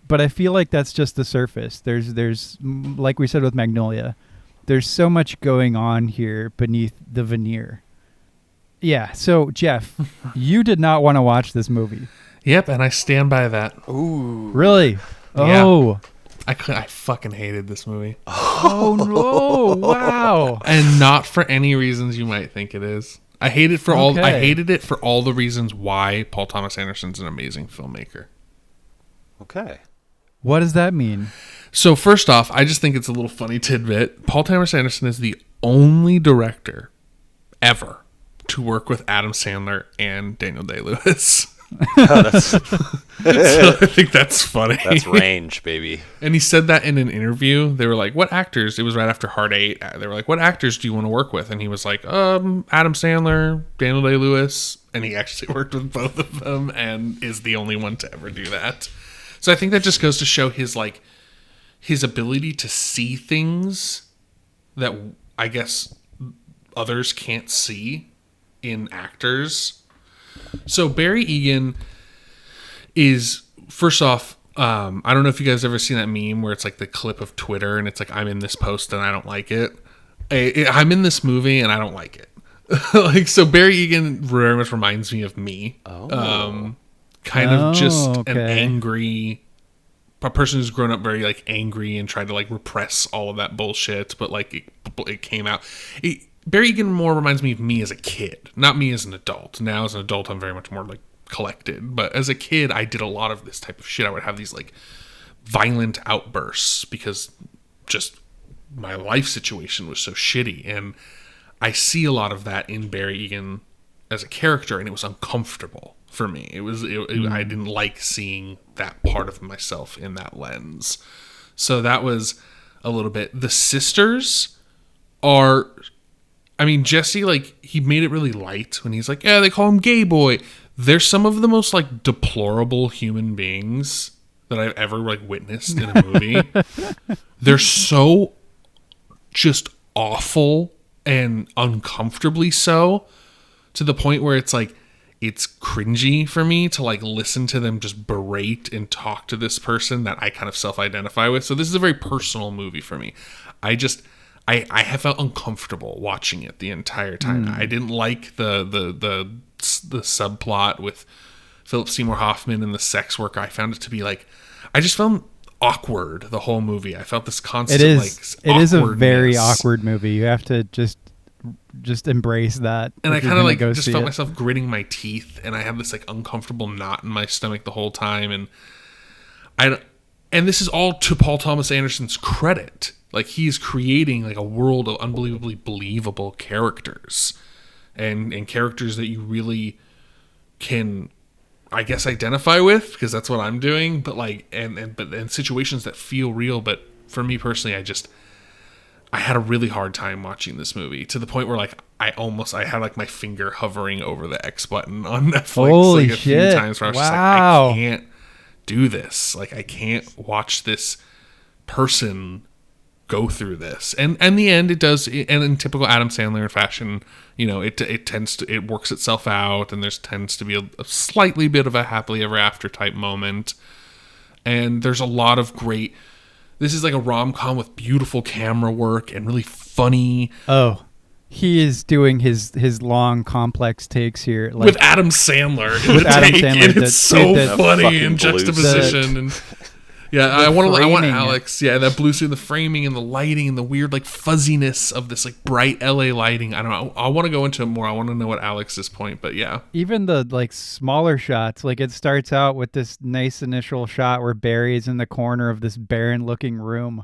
[SPEAKER 1] but I feel like that's just the surface. There's like we said with Magnolia, there's so much going on here beneath the veneer. Yeah, so Jeff, you did not want to watch this movie.
[SPEAKER 2] Yep, and I stand by that.
[SPEAKER 3] Ooh.
[SPEAKER 1] Really?
[SPEAKER 2] Yeah.
[SPEAKER 1] Oh.
[SPEAKER 2] I fucking hated this movie.
[SPEAKER 1] Oh no! Wow.
[SPEAKER 2] And not for any reasons you might think it is. I hate it for all. I
[SPEAKER 1] Okay.
[SPEAKER 2] hated it for all the reasons why Paul Thomas Anderson's an amazing filmmaker.
[SPEAKER 3] Okay.
[SPEAKER 1] What does that mean?
[SPEAKER 2] So first off, I just think it's a little funny tidbit. Paul Thomas Anderson is the only director ever to work with Adam Sandler and Daniel Day-Lewis. So I think that's funny.
[SPEAKER 3] That's range, baby.
[SPEAKER 2] And he said that in an interview. They were like, "What actors?" It was right after Hard 8. They were like, "What actors do you want to work with?" And he was like, Adam Sandler, Daniel Day-Lewis." And he actually worked with both of them and is the only one to ever do that. So I think that just goes to show his ability to see things that I guess others can't see in actors. So Barry Egan is, first off, I don't know if you guys ever seen that meme where it's like the clip of Twitter and it's like, I'm in this post and I don't like it. I'm in this movie and I don't like it. So Barry Egan very much reminds me of me. Kind of just an angry, a person who's grown up very like angry and tried to like repress all of that bullshit, but like it came out. Barry Egan more reminds me of me as a kid, not me as an adult. Now as an adult, I'm very much more like collected. But as a kid, I did a lot of this type of shit. I would have these like violent outbursts because just my life situation was so shitty. And I see a lot of that in Barry Egan as a character, and it was uncomfortable for me. I didn't like seeing that part of myself in that lens. So that was a little bit. The sisters are... I mean, Jesse, like, he made it really light when he's like, yeah, they call him gay boy. They're some of the most, like, deplorable human beings that I've ever, like, witnessed in a movie. They're so just awful and uncomfortably so, to the point where it's, like, it's cringy for me to, like, listen to them just berate and talk to this person that I kind of self-identify with. So this is a very personal movie for me. I have felt uncomfortable watching it the entire time. I didn't like the subplot with Phillip Seymour Hoffman and the sex worker. I found it to be like, I just found awkward the whole movie. I felt this constant
[SPEAKER 1] it is a
[SPEAKER 2] awkwardness.
[SPEAKER 1] very awkward movie. You have to just embrace that.
[SPEAKER 2] And I kind of like just felt myself gritting my teeth, and I had this like uncomfortable knot in my stomach the whole time. And this is all to Paul Thomas Anderson's credit. Like, he's creating like a world of unbelievably believable characters and characters that you really can, I guess, identify with, because that's what I'm doing. But like, and situations that feel real. But for me personally, I had a really hard time watching this movie, to the point where like I had like my finger hovering over the X button on Netflix.
[SPEAKER 1] Holy
[SPEAKER 2] like a
[SPEAKER 1] shit.
[SPEAKER 2] few times where I was just like, I can't do this. Like, I can't watch this person go through this. And in the end, it does. And in typical Adam Sandler fashion, you know, it works itself out, and tends to be a slightly bit of a happily ever after type moment. And there's a lot of great. This is like a rom-com with beautiful camera work and really funny.
[SPEAKER 1] Oh, he is doing his long complex takes here, like,
[SPEAKER 2] with Adam Sandler in
[SPEAKER 1] with
[SPEAKER 2] the
[SPEAKER 1] Adam
[SPEAKER 2] take,
[SPEAKER 1] Sandler,
[SPEAKER 2] and it's so funny
[SPEAKER 3] fucking
[SPEAKER 2] in
[SPEAKER 3] blue
[SPEAKER 2] juxtaposition. And yeah, I want
[SPEAKER 1] framing.
[SPEAKER 2] Alex. Yeah, that blue suit, the framing and the lighting and the weird like fuzziness of this like bright LA lighting. I don't know. I want to go into it more. I want to know what Alex's point, but yeah.
[SPEAKER 1] even the like smaller shots, like it starts out with this nice initial shot where Barry's in the corner of this barren looking room,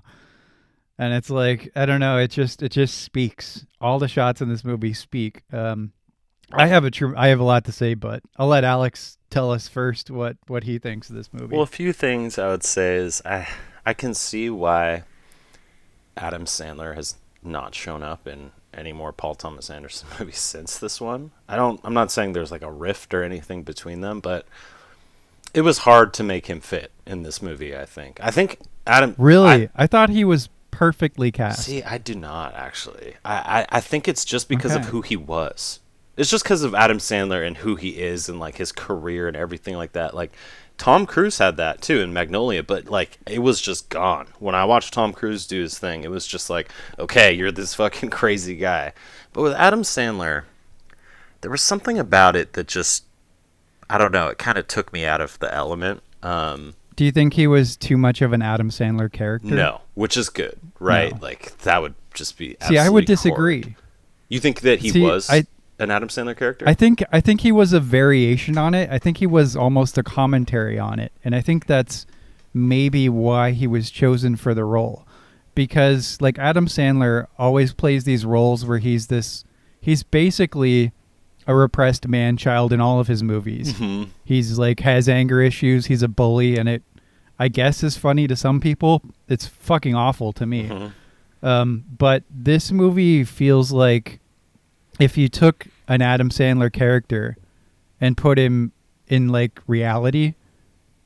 [SPEAKER 1] and it's like, I don't know, it just speaks. All the shots in this movie speak. I have a lot to say, but I'll let Alex tell us first what he thinks of this movie.
[SPEAKER 3] Well, a few things I would say is I can see why Adam Sandler has not shown up in any more Paul Thomas Anderson movies since this one. I'm not saying there's like a rift or anything between them, but it was hard to make him fit in this movie, I think. I think Adam...
[SPEAKER 1] Really? I thought he was perfectly cast.
[SPEAKER 3] See, I do not, actually. I think it's just because of
[SPEAKER 1] Okay.
[SPEAKER 3] who he was. It's just because of Adam Sandler and who he is and, like, his career and everything like that. Like, Tom Cruise had that, too, in Magnolia, but, like, it was just gone. When I watched Tom Cruise do his thing, it was just like, okay, you're this fucking crazy guy. But with Adam Sandler, there was something about it that just, I don't know, it kind of took me out of the element.
[SPEAKER 1] Do you think he was too much of an Adam Sandler character?
[SPEAKER 3] No, which is good, right?
[SPEAKER 1] No.
[SPEAKER 3] Like, that would just be
[SPEAKER 1] See, I would
[SPEAKER 3] absolutely
[SPEAKER 1] disagree.
[SPEAKER 3] horrid. You think that he
[SPEAKER 1] See,
[SPEAKER 3] was an Adam Sandler character?
[SPEAKER 1] I think he was a variation on it. I think he was almost a commentary on it, and I think that's maybe why he was chosen for the role, because like Adam Sandler always plays these roles where he's basically a repressed man-child in all of his movies.
[SPEAKER 3] Mhm.
[SPEAKER 1] He's like has anger issues. He's a bully, and it, I guess, is funny to some people. It's fucking awful to me. But this movie feels like if you took an Adam Sandler character and put him in like reality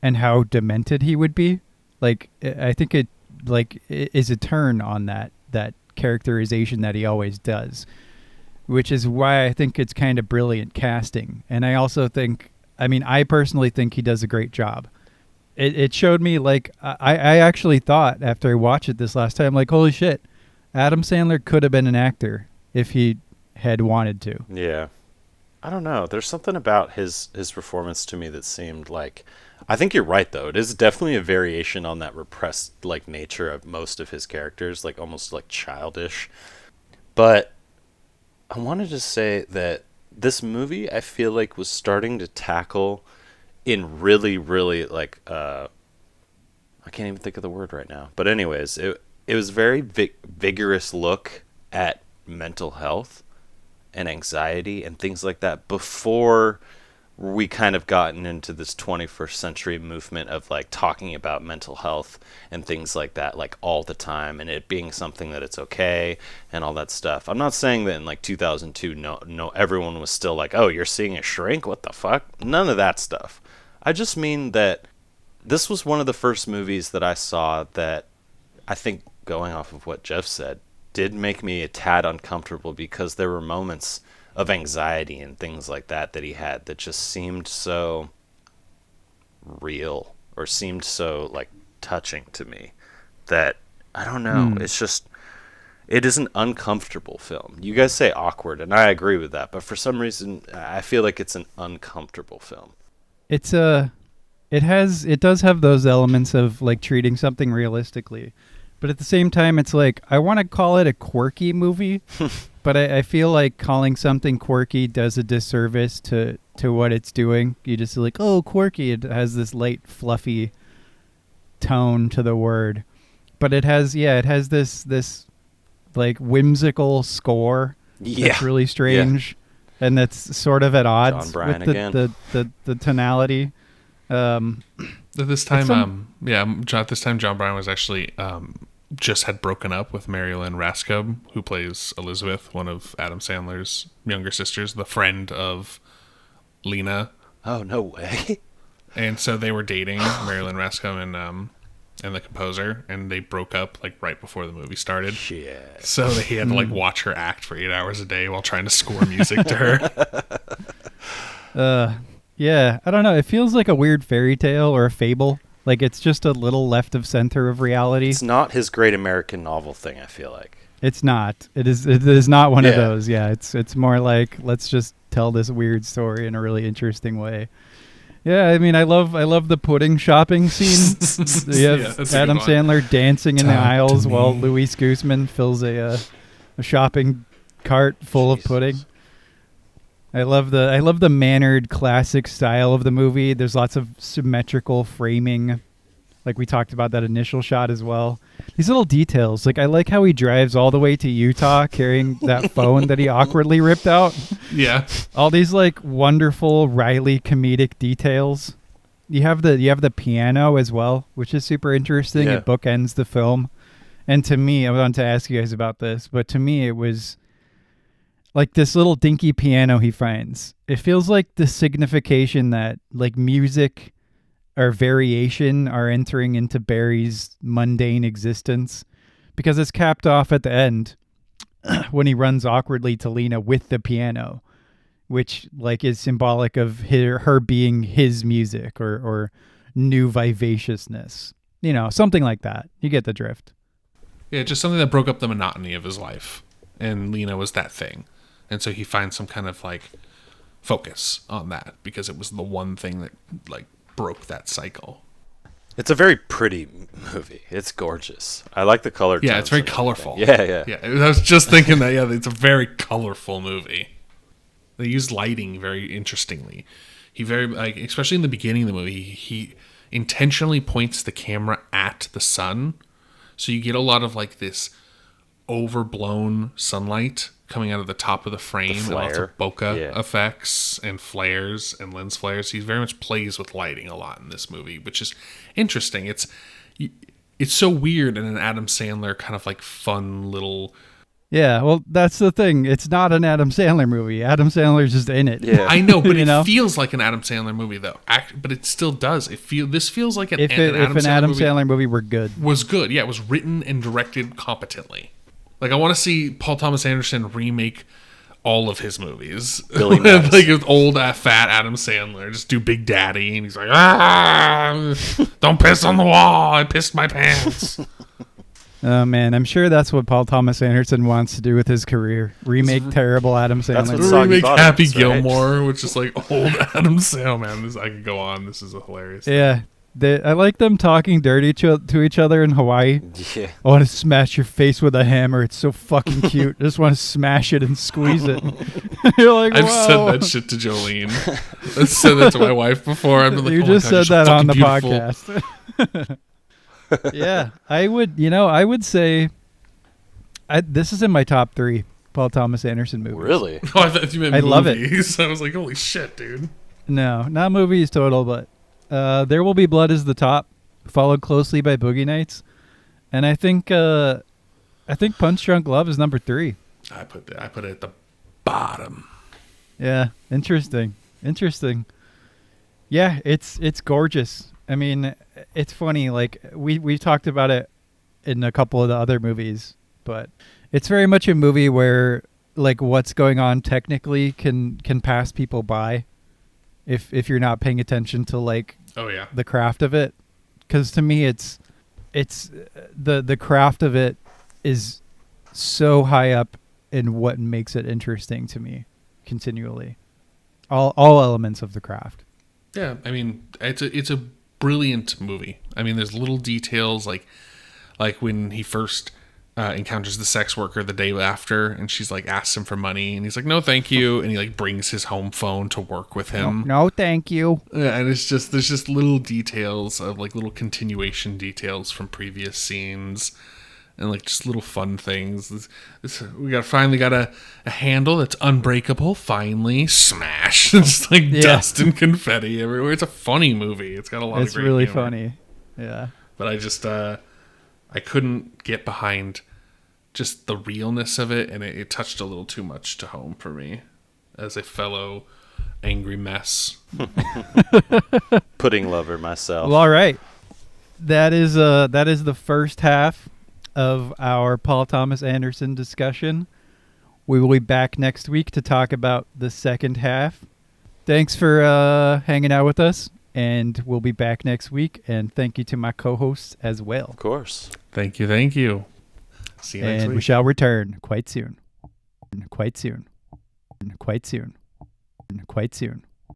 [SPEAKER 1] and how demented he would be, like I think it like is a turn on that characterization that he always does, which is why I think it's kind of brilliant casting. And I also think, I mean, I personally think he does a great job. It showed me, like, I actually thought after I watched it this last time, like, holy shit, Adam Sandler could have been an actor if he had wanted to.
[SPEAKER 3] Yeah. I don't know. There's something about his performance to me that seemed like... I think you're right, though. It is definitely a variation on that repressed like nature of most of his characters, like almost like childish. But I wanted to say that this movie, I feel like, was starting to tackle in really, really, like... I can't even think of the word right now. But anyways, it was a very vigorous look at mental health and anxiety and things like that before we kind of gotten into this 21st century movement of like talking about mental health and things like that like all the time, and it being something that it's okay and all that stuff. I'm not saying that in like 2002 no everyone was still like, oh, you're seeing a shrink, what the fuck? None of that stuff. I just mean that this was one of the first movies that I saw that I think, going off of what Jeff said, did make me a tad uncomfortable, because there were moments of anxiety and things like that he had that just seemed so real, or seemed so like touching to me, that I don't know, it's just, it is an uncomfortable film. You guys say awkward, and I agree with that, but for some reason I feel like it's an uncomfortable film.
[SPEAKER 1] It does have those elements of like treating something realistically, but at the same time, it's like, I want to call it a quirky movie, but I feel like calling something quirky does a disservice to what it's doing. You just like, oh, quirky. It has this light, fluffy tone to the word, but it has this like whimsical score that's really strange, and that's sort of at odds
[SPEAKER 3] John Bryan
[SPEAKER 1] with the tonality.
[SPEAKER 2] This time, John Bryan was actually just had broken up with Marilyn Raskob, who plays Elizabeth, one of Adam Sandler's younger sisters, the friend of Lena.
[SPEAKER 3] Oh, no way.
[SPEAKER 2] And so they were dating, Marilyn Raskob and the composer, and they broke up like right before the movie started.
[SPEAKER 3] Shit.
[SPEAKER 2] So he had to like watch her act for 8 hours a day while trying to score music to her.
[SPEAKER 1] Yeah, I don't know. It feels like a weird fairy tale or a fable. Like it's just a little left of center of reality.
[SPEAKER 3] It's not his Great American Novel thing, I feel like.
[SPEAKER 1] It's not. It is not one of
[SPEAKER 3] Yeah.
[SPEAKER 1] those. Yeah, it's more like let's just tell this weird story in a really interesting way. Yeah, I mean, I love the pudding shopping scene. You have
[SPEAKER 2] Yeah, that's a
[SPEAKER 1] Adam
[SPEAKER 2] good one.
[SPEAKER 1] Sandler dancing in the
[SPEAKER 2] Talk to
[SPEAKER 1] aisles while
[SPEAKER 2] me.
[SPEAKER 1] Luis Guzman fills a shopping cart full of
[SPEAKER 3] Jesus.
[SPEAKER 1] pudding. I love the mannered classic style of the movie. There's lots of symmetrical framing. Like we talked about that initial shot as well. These little details. Like I like how he drives all the way to Utah carrying that phone that he awkwardly ripped out.
[SPEAKER 2] Yeah.
[SPEAKER 1] All these like wonderful Riley comedic details. You have the piano as well, which is super interesting.
[SPEAKER 3] Yeah.
[SPEAKER 1] It bookends the film. And to me, I want to ask you guys about this, but to me it was like this little dinky piano he finds. It feels like the signification that like music or variation are entering into Barry's mundane existence, because it's capped off at the end when he runs awkwardly to Lena with the piano, which like is symbolic of her being his music or new vivaciousness, something like that. You get the drift.
[SPEAKER 2] Yeah, just something that broke up the monotony of his life. And Lena was that thing. And so he finds some kind of like focus on that because it was the one thing that like broke that cycle.
[SPEAKER 3] It's a very pretty movie. It's gorgeous. I like the color.
[SPEAKER 2] Yeah,
[SPEAKER 3] tones
[SPEAKER 2] it's very
[SPEAKER 3] and
[SPEAKER 2] colorful.
[SPEAKER 3] everything. Yeah.
[SPEAKER 2] Yeah, I was just thinking that, yeah, it's a very colorful movie. They use lighting very interestingly. He very, like, especially in the beginning of the movie, he intentionally points the camera at the sun. So you get a lot of like this overblown sunlight coming out of the top of the frame, and lots of bokeh effects and flares and lens flares. He very much plays with lighting a lot in this movie, which is interesting. It's so weird in an Adam Sandler kind of like fun little.
[SPEAKER 1] Yeah, well, that's the thing. It's not an Adam Sandler movie. Adam Sandler's just in it.
[SPEAKER 3] Yeah.
[SPEAKER 2] I know, but
[SPEAKER 1] You
[SPEAKER 2] it
[SPEAKER 1] know?
[SPEAKER 2] feels like an Adam Sandler movie though. But it still does. This feels like
[SPEAKER 1] If an Adam Sandler movie were good.
[SPEAKER 2] was good. Yeah, it was written and directed competently. Like I want to see Paul Thomas Anderson remake all of his movies.
[SPEAKER 3] Billy Madison.
[SPEAKER 2] Like with old fat Adam Sandler, just do Big Daddy, and he's like, don't piss on the wall. I pissed my pants.
[SPEAKER 1] Oh man, I'm sure that's what Paul Thomas Anderson wants to do with his career. Remake terrible Adam Sandler.
[SPEAKER 3] That's what
[SPEAKER 1] movies.
[SPEAKER 3] Soggy
[SPEAKER 2] Remake
[SPEAKER 3] Bottoms,
[SPEAKER 2] Happy
[SPEAKER 3] right?
[SPEAKER 2] Gilmore, which is like old Adam Sandler. Man, I could go on. This is a hilarious.
[SPEAKER 1] Yeah. I like them talking dirty to each other in Hawaii.
[SPEAKER 3] Yeah.
[SPEAKER 1] I want to smash your face with a hammer. It's so fucking cute. I just want to smash it and squeeze it. You're like,
[SPEAKER 2] I've
[SPEAKER 1] whoa.
[SPEAKER 2] said that shit to Jolene. I've said that to my wife before. I've been like,
[SPEAKER 1] You
[SPEAKER 2] oh my
[SPEAKER 1] just
[SPEAKER 2] God,
[SPEAKER 1] said
[SPEAKER 2] you're so
[SPEAKER 1] that on the
[SPEAKER 2] fucking beautiful.
[SPEAKER 1] podcast. Yeah, I would say this is in my top 3 Paul Thomas Anderson movies.
[SPEAKER 3] Really?
[SPEAKER 2] Oh, I thought you meant
[SPEAKER 1] I love it.
[SPEAKER 2] movies. I was like, holy shit, dude.
[SPEAKER 1] No, not movies total, but There Will Be Blood is the top, followed closely by Boogie Nights, and I think Punch Drunk Love is number 3.
[SPEAKER 2] I put it at the bottom.
[SPEAKER 1] Yeah, interesting. Yeah, it's gorgeous. I mean, it's funny. Like we talked about it in a couple of the other movies, but it's very much a movie where like what's going on technically can pass people by if you're not paying attention to like
[SPEAKER 2] Oh yeah.
[SPEAKER 1] the craft of it. Because to me, it's the craft of it is so high up in what makes it interesting to me continually. All elements of the craft.
[SPEAKER 2] Yeah, I mean, it's a brilliant movie. I mean, there's little details like when he first encounters the sex worker the day after, and she's like asks him for money, and he's like, "No, thank you," and he like brings his home phone to work with him.
[SPEAKER 1] No, thank you.
[SPEAKER 2] Yeah, and there's just little details of like little continuation details from previous scenes, and like just little fun things. We finally got a handle that's unbreakable. Finally, smash! Just like dust and confetti everywhere. It's a funny movie. It's got a lot.
[SPEAKER 1] It's
[SPEAKER 2] of great
[SPEAKER 1] really
[SPEAKER 2] humor.
[SPEAKER 1] funny. Yeah.
[SPEAKER 2] But I just I couldn't get behind just the realness of it, and it touched a little too much to home for me as a fellow angry mess.
[SPEAKER 3] Pudding lover myself.
[SPEAKER 1] Well, all right. That is the first half of our Paul Thomas Anderson discussion. We will be back next week to talk about the second half. Thanks for hanging out with us, and we'll be back next week. And thank you to my co-hosts as well.
[SPEAKER 3] Of course.
[SPEAKER 2] Thank you. See you next
[SPEAKER 1] And we
[SPEAKER 2] week.
[SPEAKER 1] shall return quite soon. Quite soon. Quite soon. Quite soon.